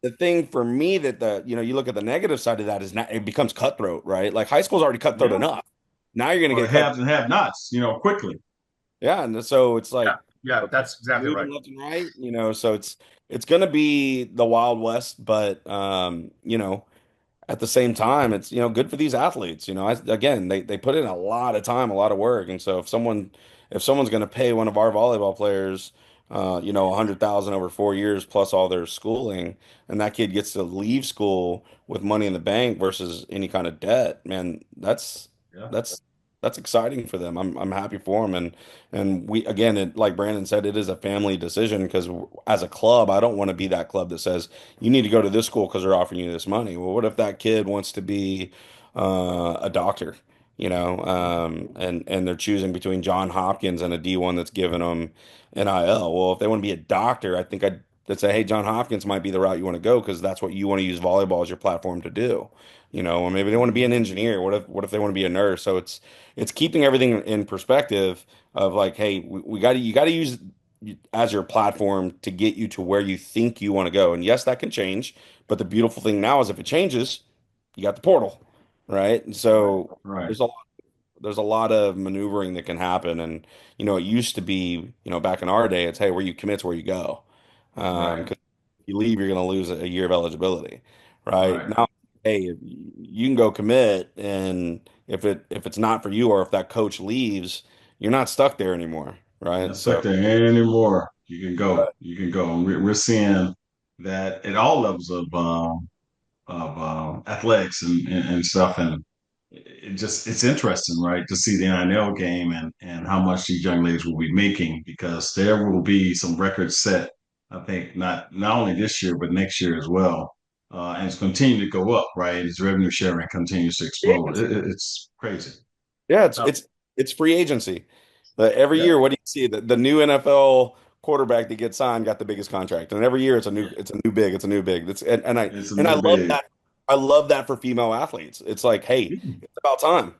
the thing for me that you look at the negative side of that is not it becomes cutthroat, right? Like high school's already cutthroat yeah. enough. Now you're going to Or get the cut. haves and have-nots, quickly. Yeah, and so it's yeah, like yeah, that's exactly right. moving left and right, so it's going to be the Wild West, but at the same time, it's good for these athletes. Again, they put in a lot of time, a lot of work, and so if someone's going to pay one of our volleyball players, 100,000 over 4 years plus all their schooling, and that kid gets to leave school with money in the bank versus any kind of debt, man, Yeah, that's that's exciting for them. I'm happy for them, and we again, like Brandon said, it is a family decision because as a club, I don't want to be that club that says you need to go to this school because they're offering you this money. Well, what if that kid wants to be a doctor, and they're choosing between John Hopkins and a D1 that's giving them NIL? Well, if they want to be a doctor, I think I'd say, hey, John Hopkins might be the route you want to go because that's what you want to use volleyball as your platform to do. Or maybe they want to be an engineer. What if they want to be a nurse? So it's keeping everything in perspective of like, hey, you got to use as your platform to get you to where you think you want to go. And yes, that can change. But the beautiful thing now is if it changes, you got the portal, right? And right, so right. there's a lot of maneuvering that can happen. And it used to be, back in our day, it's hey, where you commit to where you go. Right, Because if you leave, you're going to lose a year of eligibility, right? right. Now, hey, you can go commit, and if it's not for you, or if that coach leaves, you're not stuck there anymore, You're right? not stuck So. there anymore. You can go. You can go. And we're seeing that at all levels of athletics and stuff. And it's interesting, right, to see the NIL game and how much these young ladies will be making because there will be some records set. I think not only this year but next year as well, and it's continuing to go up, right? As revenue sharing continues to explode, it's crazy. Yeah, it's Oh, it's it's free agency. Every year, Yep, what do you see? The new NFL quarterback that gets signed got the biggest contract, and every year it's a new big, it's a new big. That's and I it's a and I new love big. that. I love that for female athletes. It's like, hey, it's about time,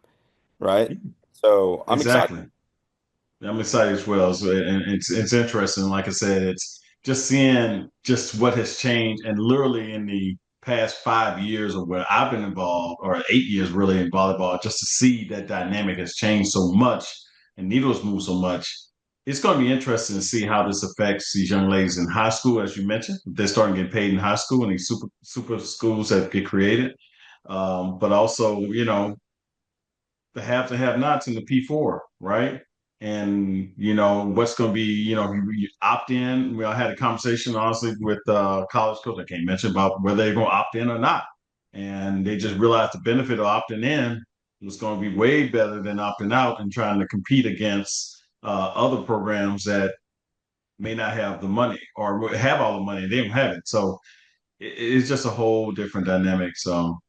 right? So I'm excited. Exactly. I'm excited as well. So, and it's interesting. Like I said, it's just seeing just what has changed, and literally in the past 5 years of where I've been involved, or 8 years really in volleyball, just to see that dynamic has changed so much and needles move so much. It's going to be interesting to see how this affects these young ladies in high school, as you mentioned. They're starting to get paid in high school, and these super schools that get created. But also, the haves and have-nots in the P4, right? And what's going to be, you opt in. I had a conversation honestly with college coach. I can't mention about whether they're going to opt in or not, and they just realized the benefit of opting in was going to be way better than opting out and trying to compete against other programs that may not have the money or have all the money. They don't have it, so it's just a whole different dynamic. So,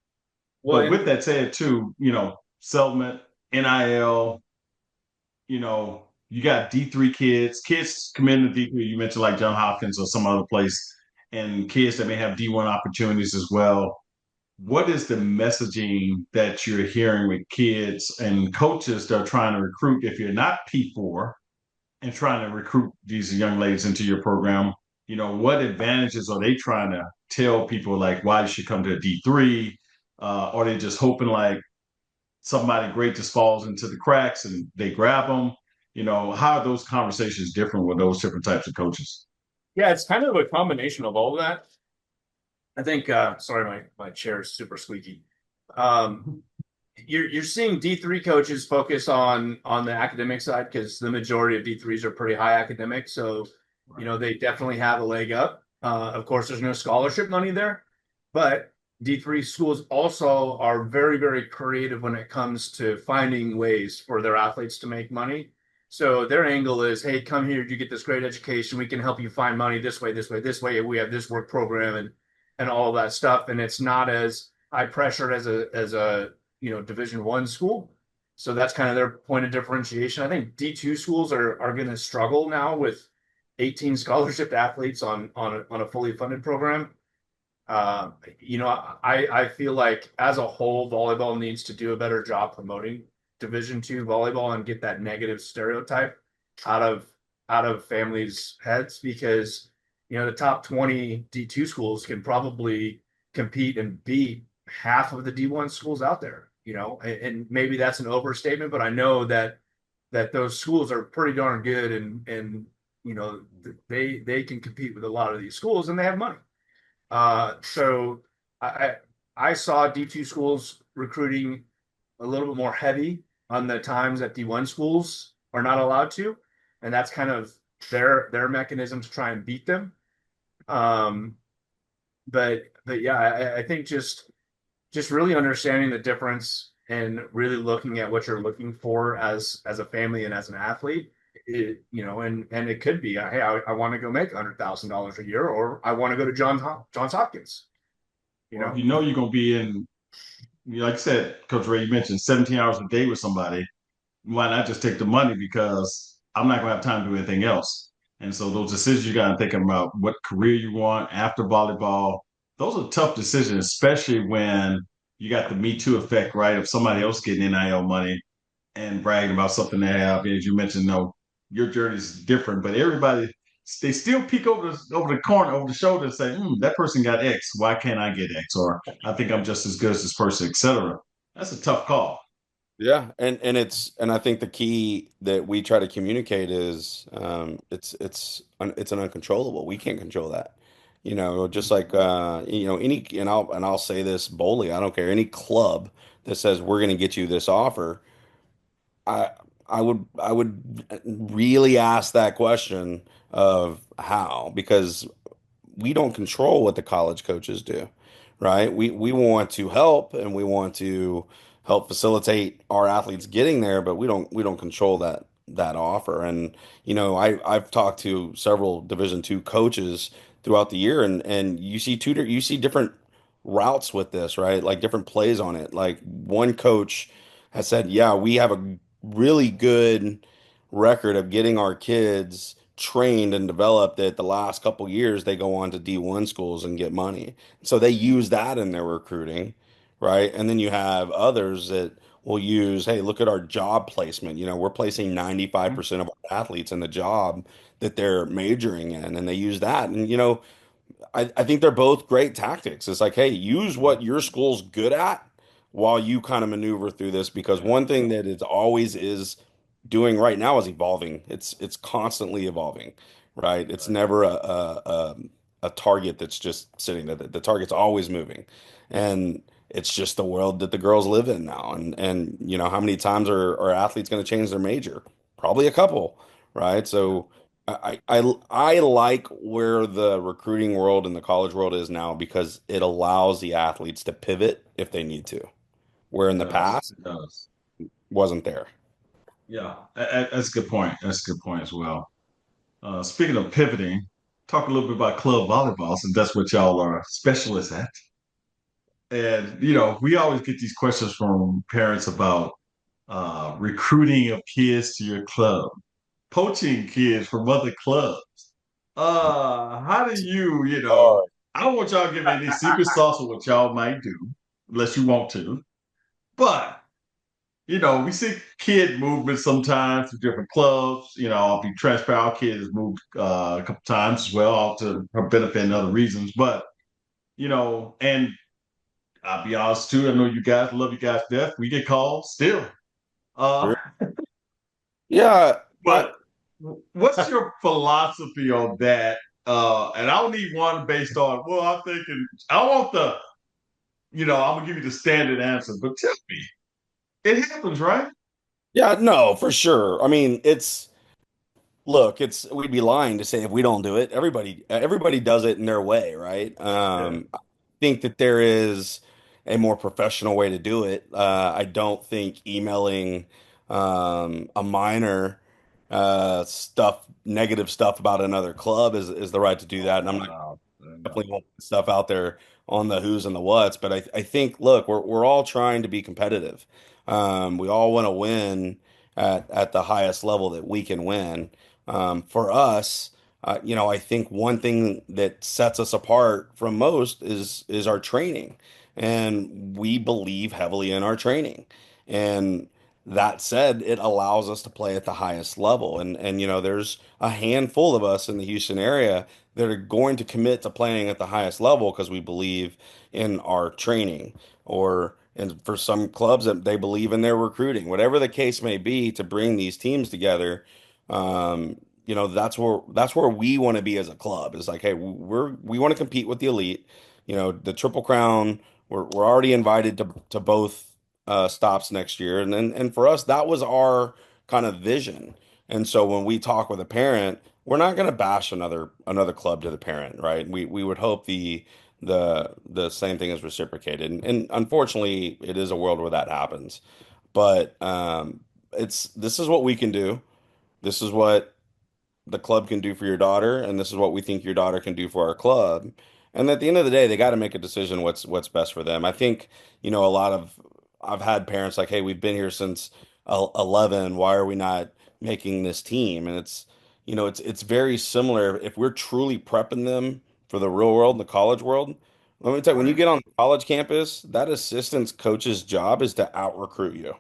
well, but with and that said, too, settlement, NIL, you got D3 kids committing to D3. You mentioned like John Hopkins or some other place, and kids that may have D1 opportunities as well. What is the messaging that you're hearing with kids and coaches that are trying to recruit if you're not P4 and trying to recruit these young ladies into your program? What advantages are they trying to tell people like why you should come to a D3? Are they just hoping like somebody great just falls into the cracks and they grab them? How are those conversations different with those different types of coaches? yeah, it's kind of a combination of all of that. I think. Sorry, my chair is super squeaky. Um, you're seeing D3 coaches focus on the academic side because the majority of D3s are pretty high academic. So, you Right. know, they definitely have a leg up. Of course, there's no scholarship money there, but D3 schools also are very, very creative when it comes to finding ways for their athletes to make money. So their angle is, hey, come here, you get this great education. We can help you find money this way, this way, this way. We have this work program and all that stuff. And it's not as high pressured as a Division 1 school. So that's kind of their point of differentiation. I think D2 schools are going to struggle now with 18 scholarship athletes on a fully funded program. I feel like as a whole, volleyball needs to do a better job promoting Division 2 volleyball and get that negative stereotype out of out of families' heads because the top 20 D2 schools can probably compete and beat half of the D1 schools out there. And maybe that's an overstatement, but I know that those schools are pretty darn good and they can compete with a lot of these schools and they have money. So I I saw D2 schools recruiting a little bit more heavy on the times that D1 schools are not allowed to, and that's kind of their mechanism to try and beat them. Um, but yeah, I think just really understanding the difference and really looking at what you're looking for as a family and as an athlete. And it could be, hey, I want to go make $100,000 a year, or I want to go to Johns Hopkins. You Or if know, you know you're going to be in, like I said, Coach Ray, you mentioned 17 hours a day with somebody. Why not just take the money because I'm not going to have time to do anything else. And so those decisions you got to think about what career you want after volleyball. Those are tough decisions, especially when you got the Me Too effect, right? Of somebody else getting NIL money and bragging about something they have. As you mentioned, no, your journey is different, but everybody they still peek over the corner, over the shoulder, and say, "That person got X. Why can't I get X?" Or I think I'm just as good as this person, etc. That's a tough call. Yeah, and I think the key that we try to communicate is it's an uncontrollable. We can't control that. Just like any and I'll say this boldly, I don't care any club that says we're going to get you this offer. I I would really ask that question of how, because we don't control what the college coaches do, right? We want to help and we want to help facilitate our athletes getting there, but we don't control that offer. And I've talked to several Division 2 coaches throughout the year, and you see different routes with this, right? Like different plays on it. Like one coach has said, "Yeah, we have a really good record of getting our kids trained and developed that the last couple years they go on to D1 schools and get money. So they use that in their recruiting, right? And then you have others that will use, hey, look at our job placement. We're placing 95% of our athletes in the job that they're majoring in, and they use that. And I think they're both great tactics. It's like, hey, use what your school's good at while you kind of maneuver through this, because one thing that it always is doing right now is evolving. It's constantly evolving, right? It's never a target that's just sitting there. The target's always moving, and it's just the world that the girls live in now. And how many times are athletes going to change their major? Probably a couple, right? So. I like where the recruiting world and the college world is now because it allows the athletes to pivot if they need to, where in It the does. past It does. wasn't there. Yeah, that's a good point. That's a good point as well. Speaking of pivoting, talk a little bit about club volleyball, since that's what y'all are specialists at. And we always get these questions from parents about recruiting of kids to your club, poaching kids from other clubs. How do Oh, I don't want y'all to give me any secret sauce of what y'all might do, unless you want to. But we see kid movement sometimes to different clubs. I'll be transparent. Our kid has moved a couple times as well, all to her benefit and other reasons. But and I'll be honest too. I know you guys love you guys to death. We get called still. Uh, sure. Yeah, but what's your philosophy on that? And I don't need one based on, well, I'm thinking I want I'm gonna give you the standard answer, but tell me. It happens, right? Yeah, no, for sure. I mean, look, we'd be lying to say if we don't do it. Everybody does it in their way, right? Yeah. I think that there is a more professional way to do it. I don't think emailing a minor negative stuff about another club is the right to do that. And I'm not No, no. definitely won't put stuff out there on the who's and the what's, but I think look, we're all trying to be competitive. We all want to win at the highest level that we can win. For us, I think one thing that sets us apart from most is our training, and we believe heavily in our training. And that said, it allows us to play at the highest level. And there's a handful of us in the Houston area that are going to commit to playing at the highest level because we believe in our training, and for some clubs that they believe in their recruiting, whatever the case may be, to bring these teams together. That's where we want to be as a club. Is like, hey, we want to compete with the elite. The Triple Crown. We're already invited to both stops next year, and for us, that was our kind of vision. And so when we talk with a parent, we're not going to bash another club to the parent, right? We would hope the same thing is reciprocated, and unfortunately, it is a world where that happens. But it's this is what we can do. This is what the club can do for your daughter, and this is what we think your daughter can do for our club. And at the end of the day, they got to make a decision what's best for them. I think, a lot of I've had parents like, "Hey, we've been here since 11. Why are we not making this team?" And it's very similar. If we're truly prepping them for the real world, the college world, let me tell you, when you Right. get on the college campus, that assistant coach's job is to out recruit you,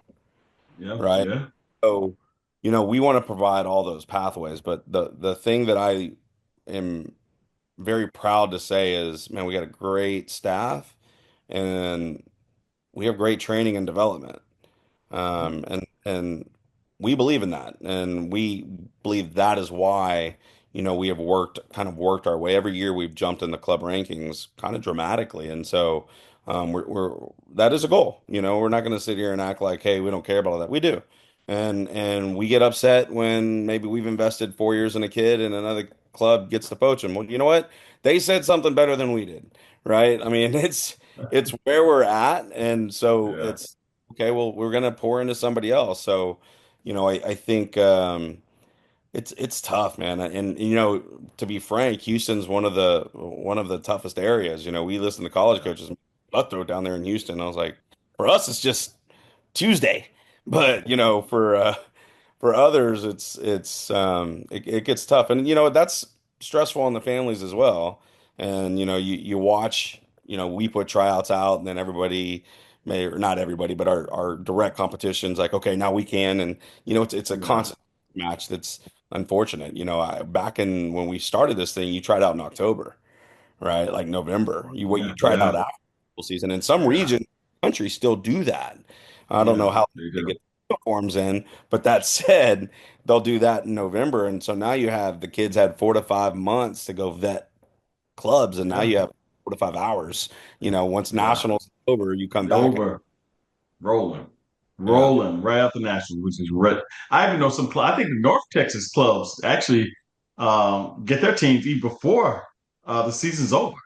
Yeah, right? yeah. So, we want to provide all those pathways, but the thing that I am very proud to say is, man, we got a great staff and we have great training and development. And we believe in that, and we believe that is why, we have worked our way. Every year we've jumped in the club rankings kind of dramatically, and so we're that is a goal. We're not going to sit here and act like, hey, we don't care about all that. We do, and we get upset when maybe we've invested 4 years in a kid and another club gets to poach him. Well, you know what? They said something better than we did, right? I mean, it's where we're at, and so Yeah. it's okay, well, we're gonna pour into somebody else. So, I think it's tough, man. And to be frank, Houston's one of the toughest areas. We listen to college Yeah. coaches, cutthroat down there in Houston. I was like, for us, it's just Tuesday. But for others, it gets tough, and that's stressful on the families as well. And you watch, we put tryouts out, and then everybody may, or not everybody, but our direct competition's like, okay, now we can, and it's a Yeah. constant match that's unfortunate. Back in when we started this thing, you tried out in October, right? Like November. You Yeah. tried out Yeah. after football season, and some Yeah. regions of the country still do that. I don't know Yeah. how They they do. get uniforms in, but that said, they'll do that in November, and so now you have the kids had 4 to 5 months to go vet clubs, and now Yeah. you have 4 to 5 hours. Once Yeah. nationals is over, you come back. Over. Rolling. Yeah, Rolling right after national, which is red. I even know some I think the North Texas clubs actually get their teams even before the season's over.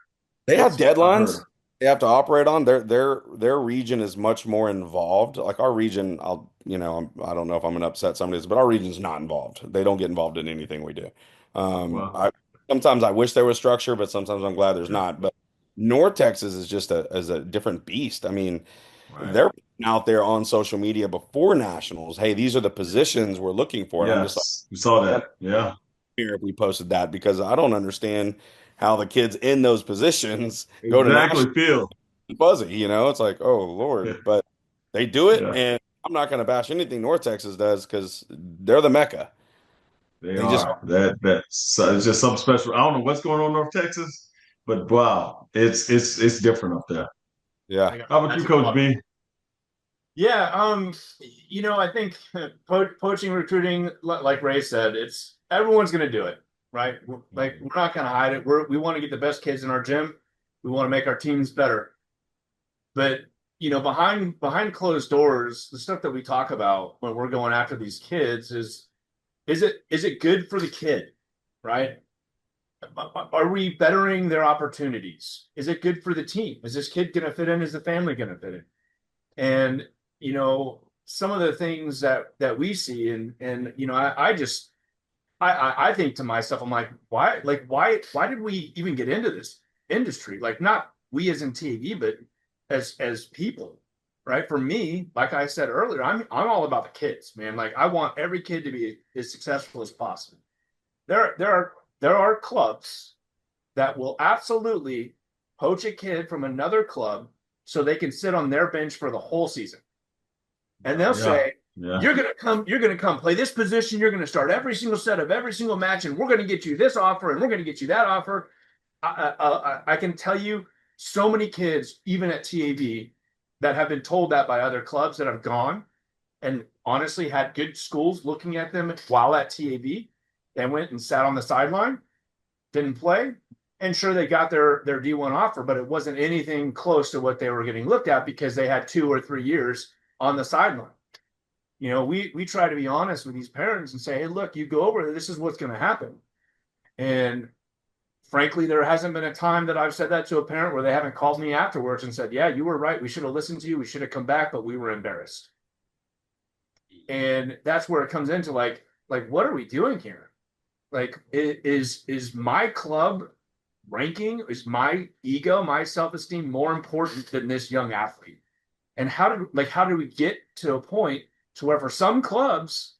they have That's what I deadlines heard. they have to operate on. Their region is much more involved. Like our region, I don't know if I'm gonna upset somebody, but our region's not involved. They don't get involved in anything we do. Well, Sometimes I wish there was structure, but sometimes I'm glad there's not. But North Texas is a different beast. I mean, right. they're out there on social media before nationals. Hey, these are the positions we're looking for, and I'm just like, Yes, we saw man, that. Yeah, here if we posted that because I don't understand how the kids in those positions go to national exactly. Phil. fuzzy. It's like, oh Yeah, Lord, but they do it, yeah, and I'm not going to bash anything North Texas does because they're the Mecca. they They just are. That's so it's just something special. I don't know what's going on in North Texas, but wow, it's different up there. yeah. I got How about you, that's a Coach club. B? Yeah, I think poaching recruiting, like Ray said, it's everyone's going to do it, right? Like we're not going to hide it. We want to get the best kids in our gym. We want to make our teams better. But behind closed doors, the stuff that we talk about when we're going after these kids is it good for the kid, right? Are we bettering their opportunities? Is it good for the team? Is this kid going to fit in? Is the family going to fit in? And some of the things that we see, and I just I think to myself, I'm like, why did we even get into this industry? Like, not we as in TV, but as people, right? For me, like I said earlier, I'm all about the kids, man. Like, I want every kid to be as successful as possible. There are clubs that will absolutely poach a kid from another club so they can sit on their bench for the whole season. And they'll Yeah, say, yeah, you're gonna come play this position, you're gonna start every single set of every single match, and we're gonna get you this offer, and we're gonna get you that offer. I can tell you so many kids, even at TAB, that have been told that by other clubs that have gone and honestly had good schools looking at them while at TAB. They went and sat on the sideline, didn't play, and sure, they got their D1 offer, but it wasn't anything close to what they were getting looked at because they had 2 or 3 years on the sideline. We try to be honest with these parents and say, hey, look, you go over there, this is what's going to happen. And frankly, there hasn't been a time that I've said that to a parent where they haven't called me afterwards and said, yeah, you were right. We should have listened to you. We should have come back, but we were embarrassed. And that's where it comes into like, what are we doing here? Like, is my club ranking, is my ego, my self-esteem more important than this young athlete? And how do we get to a point to where for some clubs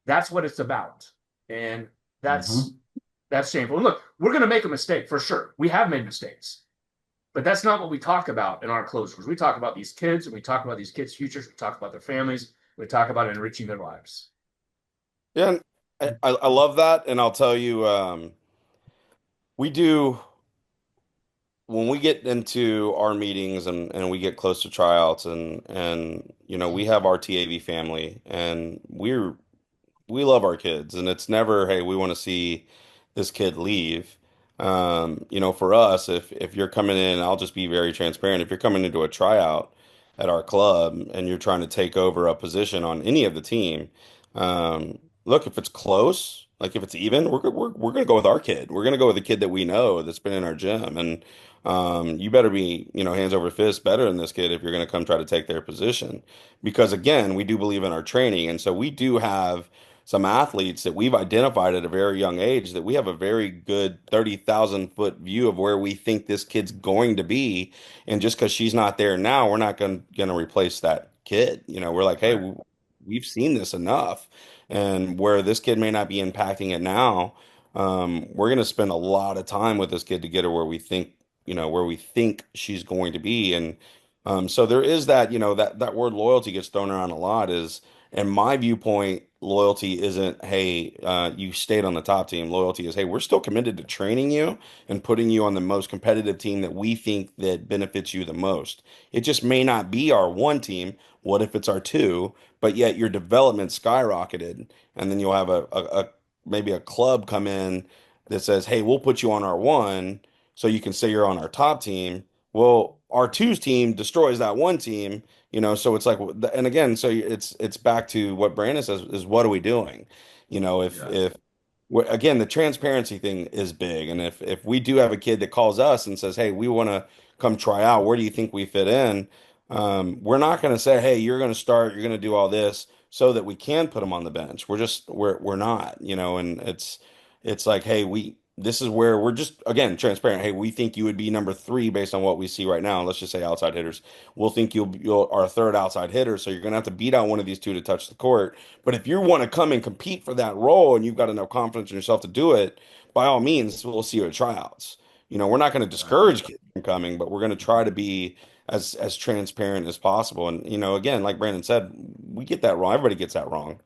that's what it's about? And that's hmm that's shameful. And look, we're going to make a mistake for sure. We have made mistakes, but that's not what we talk about in our closers. We talk about these kids, and we talk about these kids' futures. We talk about their families. We talk about enriching their lives. Yeah, and I love that, and I'll tell you, we do when we get into our meetings and we get close to tryouts and we have our TAV family and we love our kids, and it's never, hey, we want to see this kid leave. For us, if you're coming in, I'll just be very transparent. If you're coming into a tryout at our club and you're trying to take over a position on any of the team, look, if it's close, like if it's even, we're gonna go with our kid. We're gonna go with the kid that we know that's been in our gym, and you better be, hands over fist better than this kid if you're gonna come try to take their position. Because again, we do believe in our training, and so we do have some athletes that we've identified at a very young age that we have a very good 30,000-foot view of where we think this kid's going to be. And just because she's not there now, we're not going to replace that kid. We're like, hey, Right. we've seen this enough. And where this kid may not be impacting it now, we're going to spend a lot of time with this kid to get her where we think she's going to be. And so there is that, that word loyalty gets thrown around a lot is, in my viewpoint, loyalty isn't, hey, you stayed on the top team. Loyalty is, hey, we're still committed to training you and putting you on the most competitive team that we think that benefits you the most. It just may not be our one team. What if it's our two? But yet your development skyrocketed, and then you'll have maybe a club come in that says, hey, we'll put you on our one so you can say you're on our top team. Well, our two's team destroys that one team, so it's like, and again, so it's back to what Brandon says is what are we doing? If yeah, if again, the transparency thing is big, and if we do have a kid that calls us and says, hey, we want to come try out, where do you think we fit in? We're not going to say, hey, you're going to start, you're going to do all this so that we can put them on the bench. We're not, and it's like, hey, this is where we're just, again, transparent. Hey, we think you would be number three based on what we see right now. Let's just say outside hitters. We'll think you'll our third outside hitter. So you're gonna have to beat out one of these two to touch the court. But if you want to come and compete for that role and you've got enough confidence in yourself to do it, by all means, we'll see you at tryouts. We're not going to right, discourage kids from coming, but we're going to try to be as transparent as possible. And again, like Brandon said, we get that wrong. Everybody gets that wrong.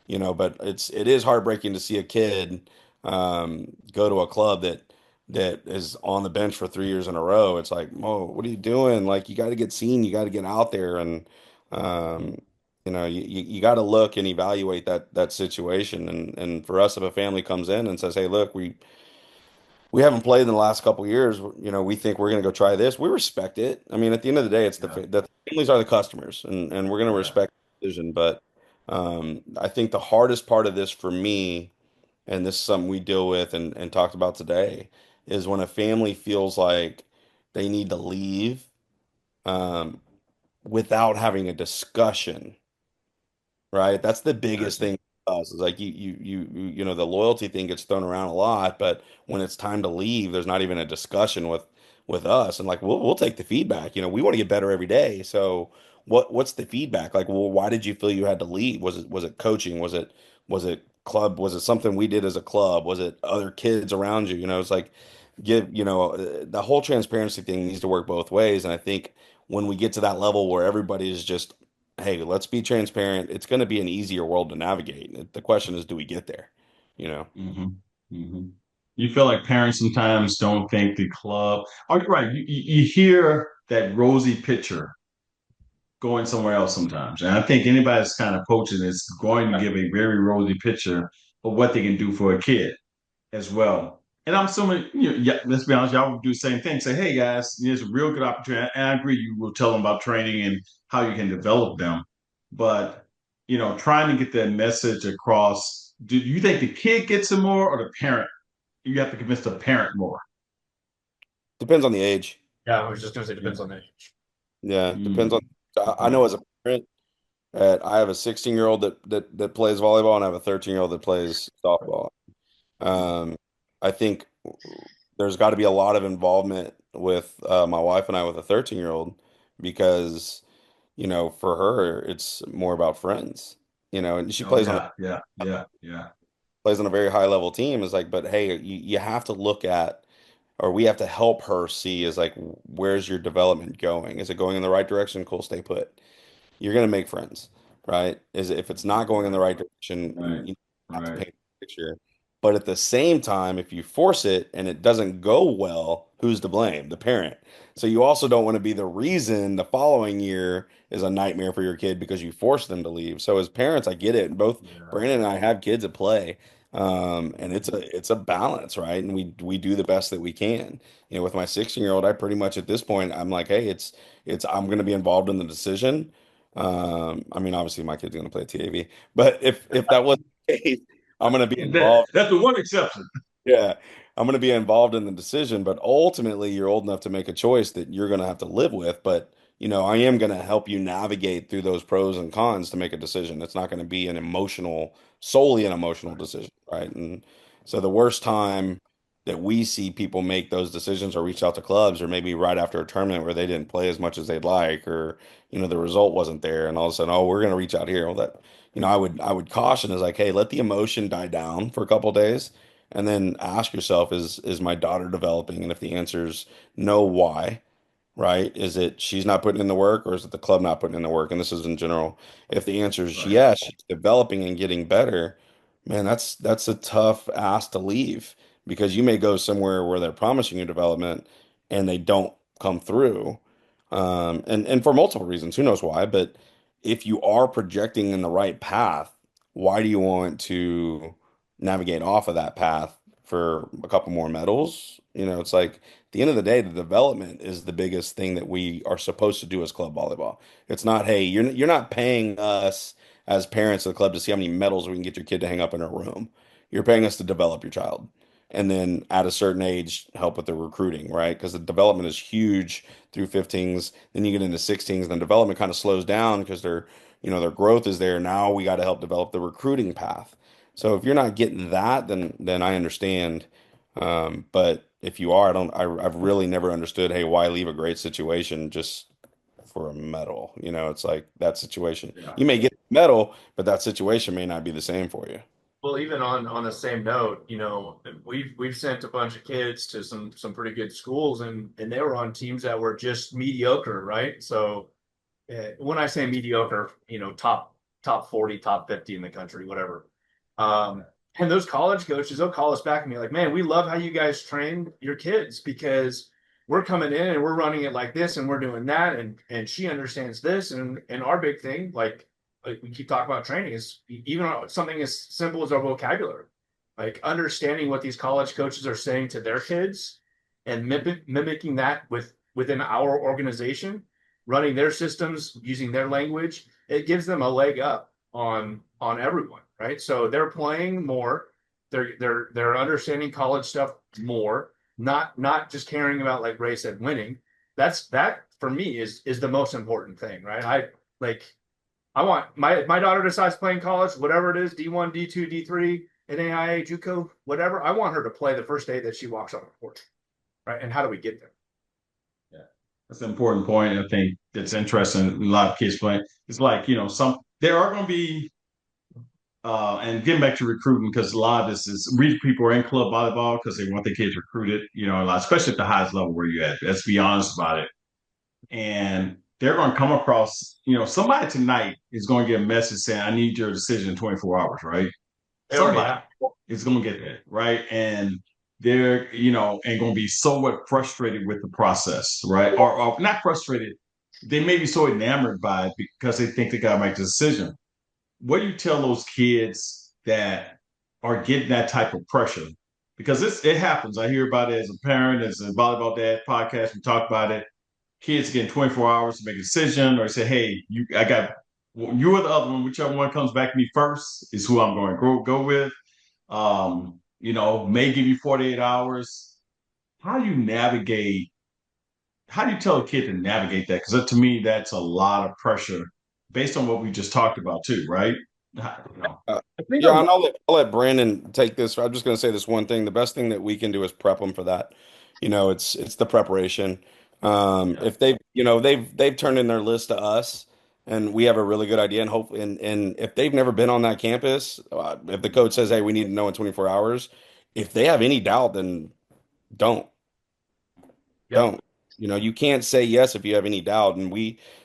But it is heartbreaking to see a kid go to a club that is on the bench for 3 years in a row. It's like, oh, what are you doing? Like, you got to get seen, you got to get out there, and um, you got to look and evaluate that situation. And for us, if a family comes in and says, hey, look, we haven't played in the last couple of years, we think we're going to go try this. We respect it. I mean, at the end of the day, it's the yeah, the families are the customers, and we're going to Yeah. respect the decision. But I think the hardest part of this for me, and this is something we deal with and talked about today, is when a family feels like they need to leave um, without having a discussion, right? That's the biggest Gotcha. thing for us. Is like the loyalty thing gets thrown around a lot, but when it's time to leave, there's not even a discussion with us. And like we'll take the feedback. We want to get better every day. So what's the feedback? Like, well, why did you feel you had to leave? Was it coaching? Was it club? Was it something we did as a club? Was it other kids around you? It's like the whole transparency thing needs to work both ways. And I think when we get to that level where everybody is just, hey, let's be transparent. It's going to be an easier world to navigate. The question is, do we get there? You know, hmm hmm You feel like parents sometimes don't think the club. Oh, you're right. You hear that rosy picture going somewhere else sometimes, and I think anybody that's kind of coaching is going to give a very rosy picture of what they can do for a kid as well. And I'm assuming, yeah, let's be honest, y'all would do the same thing. Say, hey guys, there's a real good opportunity. And I agree, you will tell them about training and how you can develop them. But, trying to get that message across, do you think the kid gets it more or the parent? You have to convince the parent more. depends on the age. Yeah, I was just gonna say Yeah. depends on the age. Yeah, depends on. Mm, I okay. know as a parent, I have a 16-year-old that plays volleyball, and I have a 13-year-old that plays softball. Um, I think there's got to be a lot of involvement with my wife and I with a 13-year-old because, for her, it's more about friends. And she Oh plays on a yeah, yeah, yeah, yeah. plays on a very high level team. Is like, but hey, you have to look at, or we have to help her see is like, where's your development going? Is it going in the right direction? Cool, stay put. You're going to make friends, right? Is if it's not going in the Right, right direction, right, you have to right. paint a picture. But at the same time, if you force it and it doesn't go well, who's to blame? The parent. So you also don't want to be the reason the following year is a nightmare for your kid because you forced them to leave. So as parents, I get it. Both Yeah. Brandon and I have kids at play. And it's a balance, right? And we do the best that we can. With my 16-year-old, I pretty much at this point, I'm like, hey, it's I'm going to be involved in the decision. I mean, obviously my kid's gonna play TAV, but if that was the case, I'm gonna be involved. That's the one exception. Yeah, I'm going to be involved in the decision, but ultimately you're old enough to make a choice that you're going to have to live with. But, I am going to help you navigate through those pros and cons to make a decision. It's not going to be solely an emotional Right. decision, right? And so the worst time that we see people make those decisions or reach out to clubs or maybe right after a tournament where they didn't play as much as they'd like or, the result wasn't there and all of a sudden, oh, we're going to reach out here. Well, I would caution is like, hey, let the emotion die down for a couple of days and then ask yourself, is my daughter developing? And if the answer is no, why? Right? Is it she's not putting in the work or is it the club not putting in the work? And this is in general. If the answer is Right. yes, she's developing and getting better, man, that's a tough ask to leave because you may go somewhere where they're promising you development and they don't come through. And for multiple reasons, who knows why, but if you are projecting in the right path, why do you want to navigate off of that path for a couple more medals? It's like at the end of the day, the development is the biggest thing that we are supposed to do as club volleyball. It's not, hey, you're not paying us as parents of the club to see how many medals we can get your kid to hang up in her room. You're paying us to develop your child. And then at a certain age, help with the recruiting, right? Because the development is huge through 15s. Then you get into 16s, and the development kind of slows down because their growth is there. Now we got to help develop the recruiting path. So if you're not getting that, then I understand. But if you are, I've really never understood, hey, why leave a great situation just for a medal? It's like that situation. Yeah. You may get a medal, but that situation may not be the same for you. Well, even on the same note, we've sent a bunch of kids to some pretty good schools, and they were on teams that were just mediocre, right? So when I say mediocre, top 40, top 50 in the country, whatever. And those college coaches, they'll call us back and be like, "Man, we love how you guys train your kids because we're coming in and we're running it like this and we're doing that, and she understands this, and our big thing, like we keep talking about training, is even something as simple as our vocabulary, like understanding what these college coaches are saying to their kids and mimicking that within our organization running their systems, using their language, it gives them a leg up on everyone, right? So they're playing more, they're understanding college stuff more, not just caring about, like Ray said, winning. That for me is the most important thing, right? I want my daughter decides playing college, whatever it is, D1, D2, D3, NAIA, JUCO, whatever. I want her to play the first day that she walks on the court, right? And how do we get there? Yeah, that's an important point. I think it's interesting. A lot of kids playing. It's like, there are going to be, and getting back to recruiting, because a lot of this is people are in club volleyball because they want their kids recruited, a lot, especially at the highest level where you're at. Let's be honest about it. And they're going to come across, somebody tonight is going to get a message saying, I need your decision in 24 hours, right? Somebody is going to get that, right? And they're, and going to be somewhat frustrated with the process, right? Or not frustrated. They may be so enamored by it because they think they got to make the decision. What do you tell those kids that are getting that type of pressure? Because it happens. I hear about it as a parent, as a volleyball dad podcast. We talk about it. Kids getting 24 hours to make a decision, or say, "Hey, I got you or the other one, whichever one comes back to me first is who I'm going to go with." May give you 48 hours. How do you navigate? How do you tell a kid to navigate that? Because to me, that's a lot of pressure based on what we just talked about too, right? I think Yeah, and I'll let Brandon take this. I'm just going to say this one thing. The best thing that we can do is prep them for that. It's the preparation. Yeah, If they've turned in their list to us, and we have a really good idea, and hopefully, and if they've never been on that campus, if the coach says, "Hey, we need to know in 24 hours," if they have any doubt, then don't. Yep. Don't. You can't say yes if you have any doubt.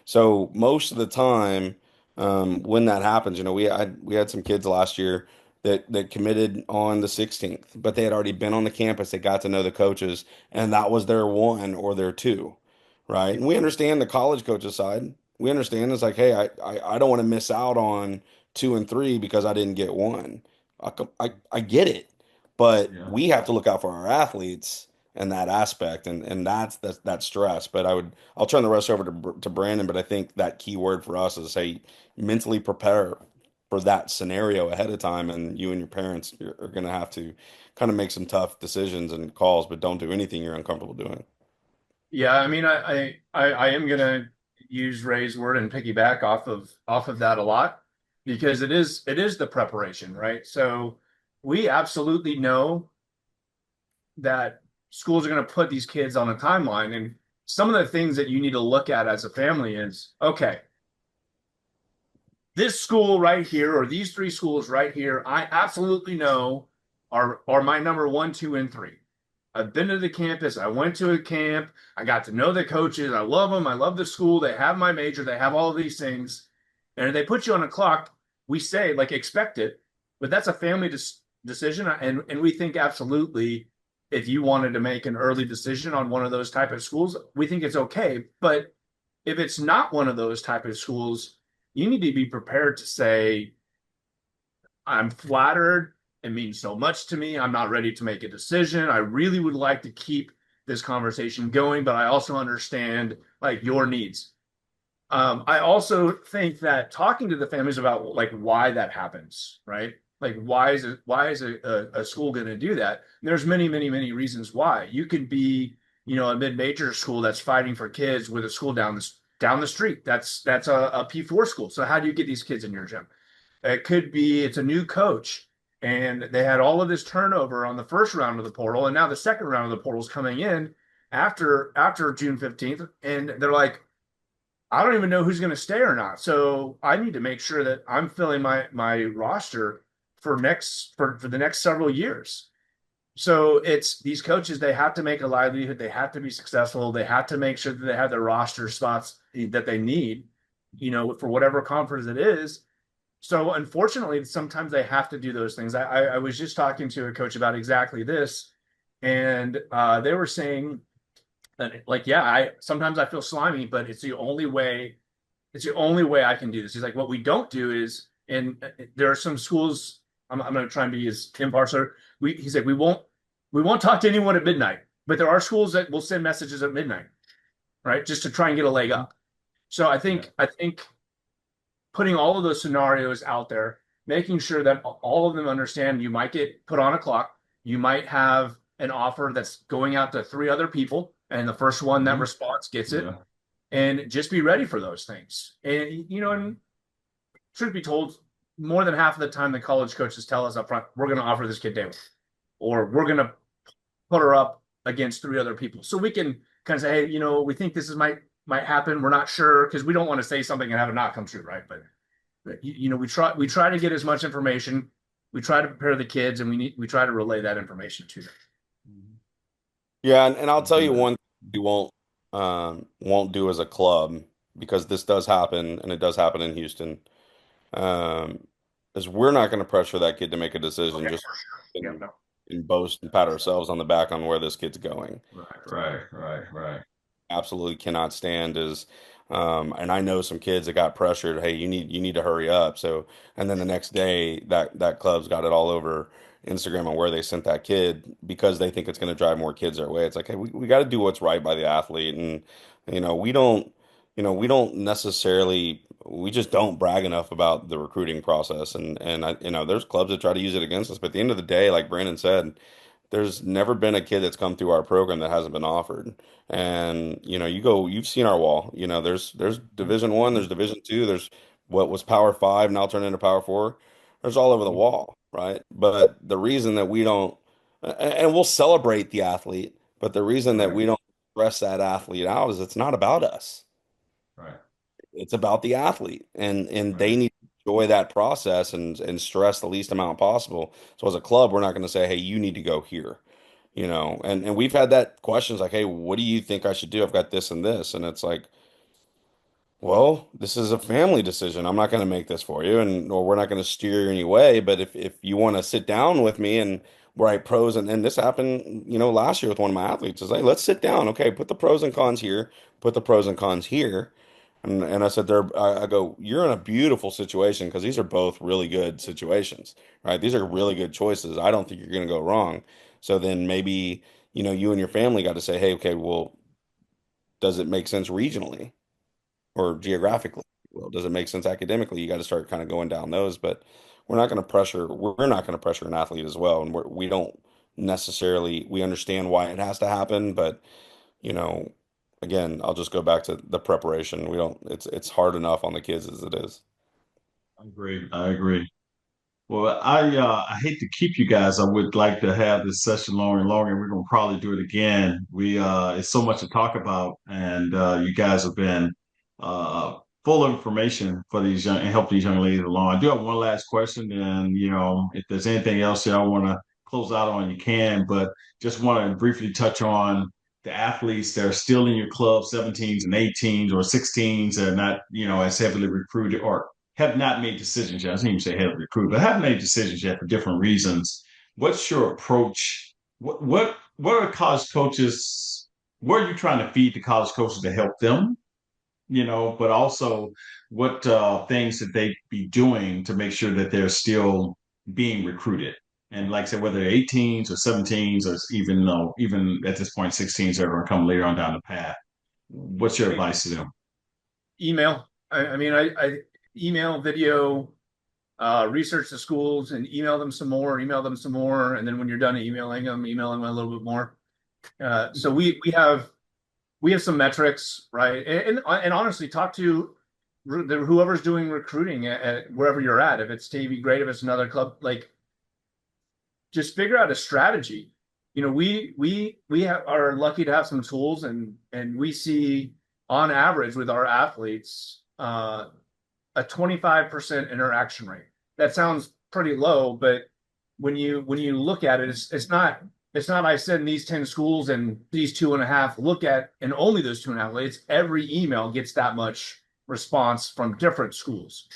So most of the time, when that happens, we had some kids last year that committed on the 16th, but they had already been on the campus. They got to know the coaches, and that was their one or their two, right? And we understand the college coaches side. We understand it's like, hey, I don't want to miss out on two and three because I didn't get one. I get it, but yeah. we have to look out for our athletes and that aspect, and that's that stress. But I'll turn the rest over to Brandon. But I think that key word for us is, say, mentally prepare for that scenario ahead of time, and you and your parents are going to have to kind of make some tough decisions and calls, but don't do anything you're uncomfortable doing. Yeah, I mean, I am gonna use Ray's word and piggyback off of that a lot, because it is the preparation, right? So we absolutely know that schools are going to put these kids on a timeline, and some of the things that you need to look at as a family is, okay, this school right here, or these three schools right here, I absolutely know are my number one, two, and three. I've been to the campus. I went to a camp. I got to know the coaches. I love them. I love the school. They have my major. They have all of these things. And if they put you on a clock, we say, like, expect it. But that's a family decision. And we think absolutely, if you wanted to make an early decision on one of those type of schools, we think it's okay. But if it's not one of those type of schools, you need to be prepared to say, I'm flattered. It means so much to me. I'm not ready to make a decision. I really would like to keep this conversation going, but I also understand, like, your needs. I also think that talking to the families about, like, why that happens, right? Like, why is a school going to do that? And there's many, many, many reasons why. You could be, a mid-major school that's fighting for kids with a school down the street. That's a P4 school. So how do you get these kids in your gym? It could be it's a new coach and they had all of this turnover on the first round of the portal, and now the second round of the portal is coming in after June 15th, and they're like, I don't even know who's going to stay or not. So I need to make sure that I'm filling my roster for the next several years. So it's these coaches, they have to make a livelihood, they have to be successful, they have to make sure that they have the roster spots that they need, for whatever conference it is. So unfortunately, sometimes they have to do those things. I was just talking to a coach about exactly this, and they were saying that, like, yeah, I sometimes I feel slimy, but it's the only way. It's the only way I can do this. He's like, what we don't do is, and there are some schools. I'm going to try and be as impartial. He's like, we won't talk to anyone at midnight, but there are schools that will send messages at midnight, right, just to try and get a leg up. So I Yeah. think putting all of those scenarios out there, making sure that all of them understand you might get put on a clock, you might have an offer that's going out to three other people, and the first one that Hmm. responds gets it, Yeah. and just be ready for those things. And and truth be told, more than half of the time the college coaches tell us up front, we're going to offer this kid day one, or we're going to put her up against three other people. So we can kind of say, hey, we think this is might happen. We're not sure because we don't want to say something and have it not come true, right? But we try to get as much information. We try to prepare the kids, and we try to relay that information to them. Yeah, and I'll tell you Good. one thing we won't do as a club, because this does happen and it does happen in Houston. Um, is we're not going to pressure that kid to make a decision Okay. just Yeah. and, No. and boast and pat ourselves on the back on where this kid's going. Right, right, right, right. Absolutely cannot stand is and I know some kids that got pressured, hey, you need to hurry up. So and then the next day that club's got it all over Instagram on where they sent that kid because they think it's going to drive more kids their way. It's like, hey, we got to do what's right by the athlete. And we don't we don't necessarily, we just don't brag enough about the recruiting process. And I, there's clubs that try to use it against us, but at the end of the day, like Brandon said, there's never been a kid that's come through our program that hasn't been offered. And you've seen our wall. There's Division 1, there's Division 2, there's what was Power 5 now turned into Power 4. There's all over the wall, right? But the reason that we don't, and we'll celebrate the athlete, but the reason that Right, we don't stress that athlete out is it's not about us. right, It's about the athlete, and they right. need to enjoy that process and stress the least amount possible. So as a club, we're not going to say, hey, you need to go here. And we've had that questions like, hey, what do you think I should do? I've got this and this. And it's like, well, this is a family decision. I'm not going to make this for you, and or we're not going to steer you any way. But if you want to sit down with me and write pros, and this happened, last year with one of my athletes, is like, let's sit down. Okay, put the pros and cons here, put the pros and cons here. And I said, I go, you're in a beautiful situation because these are both really good situations, right? These are really good choices. I don't think you're going to go wrong. So then maybe, you and your family got to say, hey, okay, well, does it make sense regionally or geographically? Well, does it make sense academically? You got to start kind of going down those, but we're not going to pressure an athlete as well. And we don't necessarily, we understand why it has to happen, but you know, again, I'll just go back to the preparation. We don't, it's hard enough on the kids as it is. I agree. I agree. Well, I hate to keep you guys. I would like to have this session longer and longer, and we're gonna probably do it again. We it's so much to talk about, and you guys have been uh full of information for these young and help these young ladies along. I do have one last question, and if there's anything else y'all want to close out on, you can. But just want to briefly touch on the athletes that are still in your club, 17s and 18s or 16s, and not as heavily recruited or have not made decisions yet. I didn't even say heavily recruited, but have made decisions yet for different reasons. What's your approach? What are college coaches? What are you trying to feed the college coaches to help them? But also what things that they be doing to make sure that they're still being recruited. And like I said, whether they're 18s or 17s or even though even at this point 16s are going to come later on down the path. What's your advice to them? Email. I mean, I email, video, research the schools and email them some more, and then when you're done emailing them, email them a little bit more. So we have some metrics, right? And honestly, talk to whoever's doing recruiting at wherever you're at. If it's TV, great. If it's another club, like just figure out a strategy. We are lucky to have some tools, and we see on average with our athletes a 25% interaction rate. That sounds pretty low, but when you look at it, it's not I send these 10 schools and these 2.5 look at and only those 2.5. It's every email gets that much response from different schools.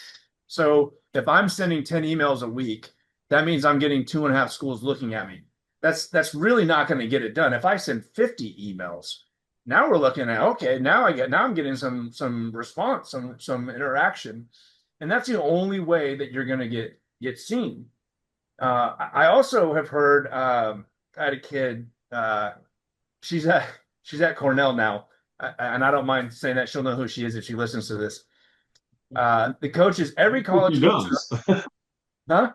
So if I'm sending 10 emails a week, that means I'm getting 2.5 schools looking at me. That's really not going to get it done. If I send 50 emails, now we're looking at, okay, now I'm getting some response, some interaction. And that's the only way that you're going to get seen. I also have heard I had a kid. She's at she's at Cornell now, and I don't mind saying that, she'll know who she is if she listens to this. The coaches, every If college she coach, does. huh?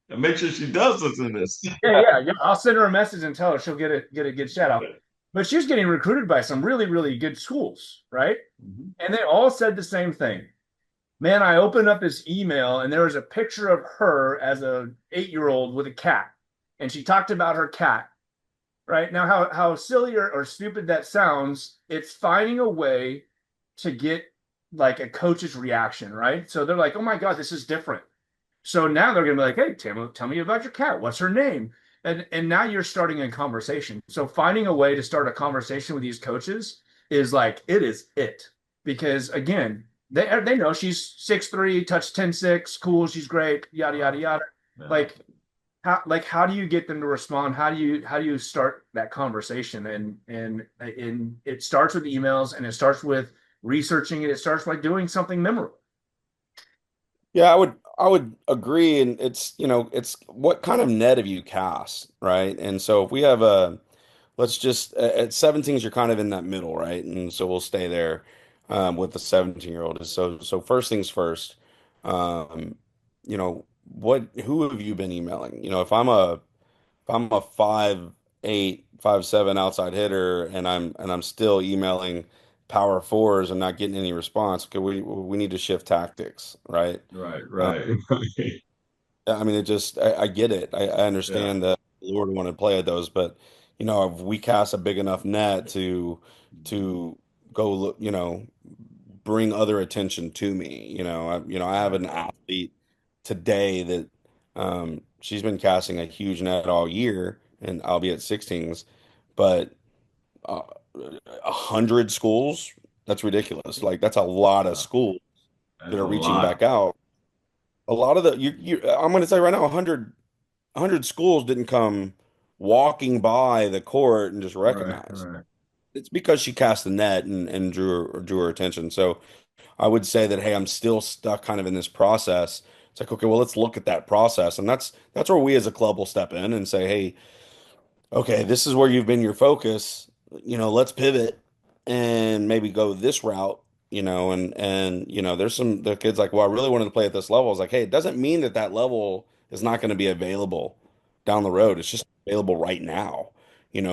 And make sure she does listen to this. Yeah. I'll send her a message and tell her she'll get a good shout out. But she's getting recruited by some really, really good schools, right? Mhm. And they all said the same thing. Man, I opened up this email and there was a picture of her as a 8-year-old with a cat. And she talked about her cat. Right? Now, how silly or stupid that sounds, it's finding a way to get like a coach's reaction, right? So they're like, oh my God, this is different. So now they're gonna be like, hey, Tim, tell me about your cat. What's her name? And now you're starting a conversation. So finding a way to start a conversation with these coaches is like it is it. Because again, they know she's 6'3", touch 10-6, cool, she's great, yada yada yada. Yeah. How do you get them to respond? How do you start that conversation? And it starts with emails, and it starts with researching it. It starts by doing something memorable. Yeah, I would agree, and it's what kind of net have you cast, right? And so if we have a let's just at 17s you're kind of in that middle, right? And so we'll stay there with the 17-year-old. So first things first, um, what who have you been emailing? If I'm a 5'8", 5'7" outside hitter and I'm still emailing power fours and not getting any response, okay, we need to shift tactics, right? Right, Uh, right, right. I mean, I get it. I Yeah. understand that the Lord wanted to play at those, but if we cast a big enough net to go look, bring other attention to me. I have Right. an athlete today that she's been casting a huge net all year, and I'll be at 16s, but 100 schools, that's ridiculous. Like that's a lot of Yeah. schools that That's a are reaching lot. back out. A lot of I'm going to say right now, 100 schools didn't come walking by the court and just Right, recognize. right. It's because she cast the net and drew her attention. So I would say that, hey, I'm still stuck kind of in this process. It's like, okay, well, let's look at that process. And that's where we as a club will step in and say, hey, okay, this is where you've been your focus. Let's pivot and maybe go this route. There's the kids like, well, I really wanted to play at this level. I was like, hey, it doesn't mean that that level is not going to be available down the road. It's just available right now.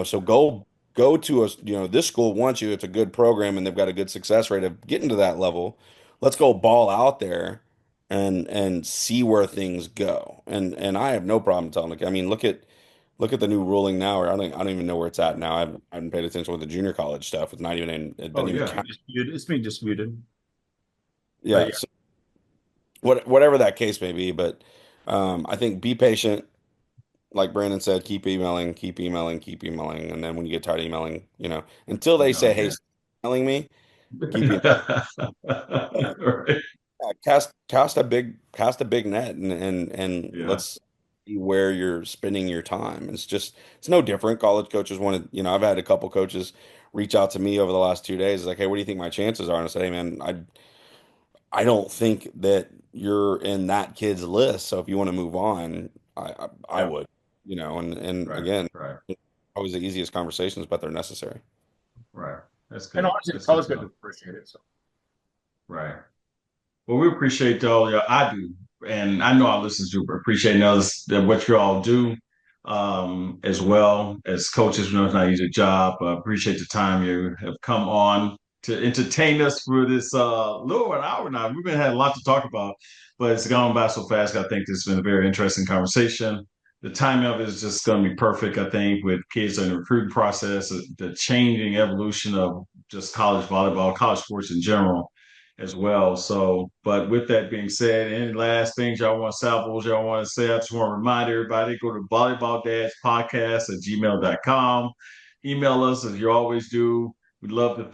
So go to this school wants you. It's a good program and they've got a good success rate of getting to that level. Let's go ball out there and see where things go. And I have no problem telling them. I mean, look at the new ruling now, or I don't even know where it's at now. I haven't paid attention with the junior college stuff. It's not even it Oh doesn't even yeah. count. It's being disputed, but Yeah, yeah, so whatever that case may be, but I think be patient. Like Brandon said, keep emailing, keep emailing, keep emailing, and then when you get tired of emailing, until they say, "Hey, Okay. stop emailing me," keep emailing. Right. Yeah, cast a big net and Yeah. let's see where you're spending your time. It's no different. College coaches want to, I've had a couple coaches reach out to me over the last 2 days, like, hey, what do you think my chances are? And I said, hey man, I don't think that you're in that kid's list. So if you want to move on, I Yeah. would, and Right. again, Right. always the easiest conversations, but they're necessary. Right. That's and good. honestly, That's good college to coaches know. appreciate it. So Right. Well, we appreciate all your. I do, and I know our listeners do appreciate us that what you all do, as well as coaches. We know it's not an easy job. Appreciate the time you have come on to entertain us for this little over an hour now. We've been had a lot to talk about, but it's gone by so fast. I think this has been a very interesting conversation. The timing of it is just going to be perfect. I think with kids in the recruiting process, the changing evolution of just college volleyball, college sports in general as well. So, but with that being said, any last things y'all want to salvage, y'all want to say? I just want to remind everybody go to volleyballdads podcast@gmail.com. Email us as you always do. We'd love to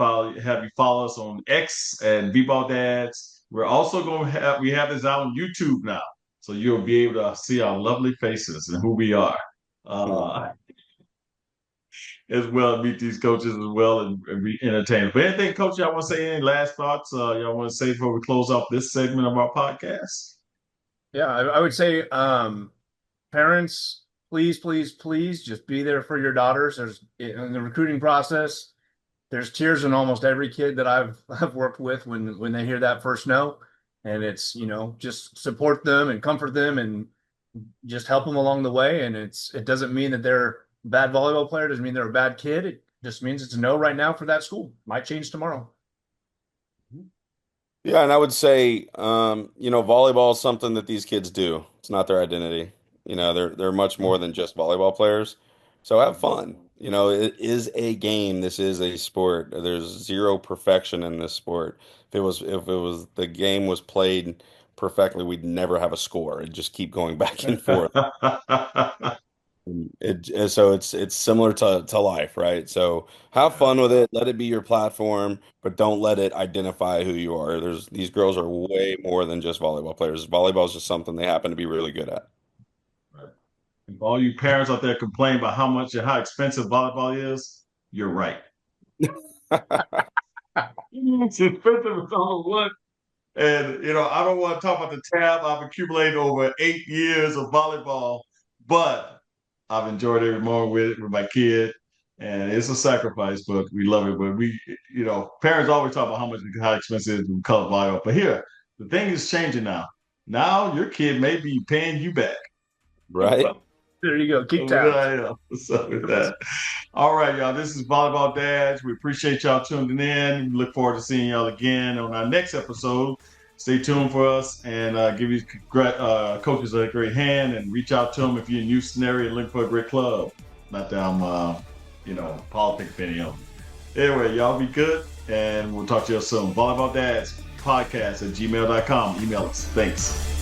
have you follow us on X and V-Ball Dads. We're also going to have this out on YouTube now. So you'll be able to see our lovely faces and who we are. Uh, as well, meet these coaches as well and be entertained. But anything, coach, y'all want to say any last thoughts y'all want to say before we close off this segment of our podcast? yeah, I would say, parents, please, please, please, just be there for your daughters. There's in the recruiting process. there's tears in almost every kid that I've worked with when they hear that first no, and it's just support them and comfort them and just help them along the way. And it doesn't mean that they're a bad volleyball player. It doesn't mean they're a bad kid. It just means it's a no right now for that school. Might change tomorrow. Yeah, and I would say, volleyball is something that these kids do. It's not their identity. They're much more than just volleyball players. So have fun. It is a game. This is a sport. There's zero perfection in this sport. If the game was played perfectly, we'd never have a score. It'd just keep going back and forth. So it's similar to life, right? So have fun with it, let it be your platform, but don't let it identify who you are. These girls are way more than just volleyball players. Volleyball is just something they happen to be really good at. Right. If all you parents out there complain about how much and how expensive volleyball is, you're right. It's expensive as all what. And I don't want to talk about the tab I've accumulated over 8 years of volleyball, but I've enjoyed every moment with it with my kid. And it's a sacrifice, but we love it. But parents always talk about how expensive it is to color volleyball. But here, the thing is changing now. Now your kid may be paying you back. Right? There you go. Keep tabs. tabs. So with that. All right, y'all. This is Volleyball Dads. We appreciate y'all tuning in. We look forward to seeing y'all again on our next episode. Stay tuned for us and give you coaches a great hand and reach out to them if you're in Houston area and looking for a great club. Not that I'm, politic video. Anyway, y'all be good and we'll talk to you soon. Volleyball Dads podcast at gmail.com. Email us. Thanks.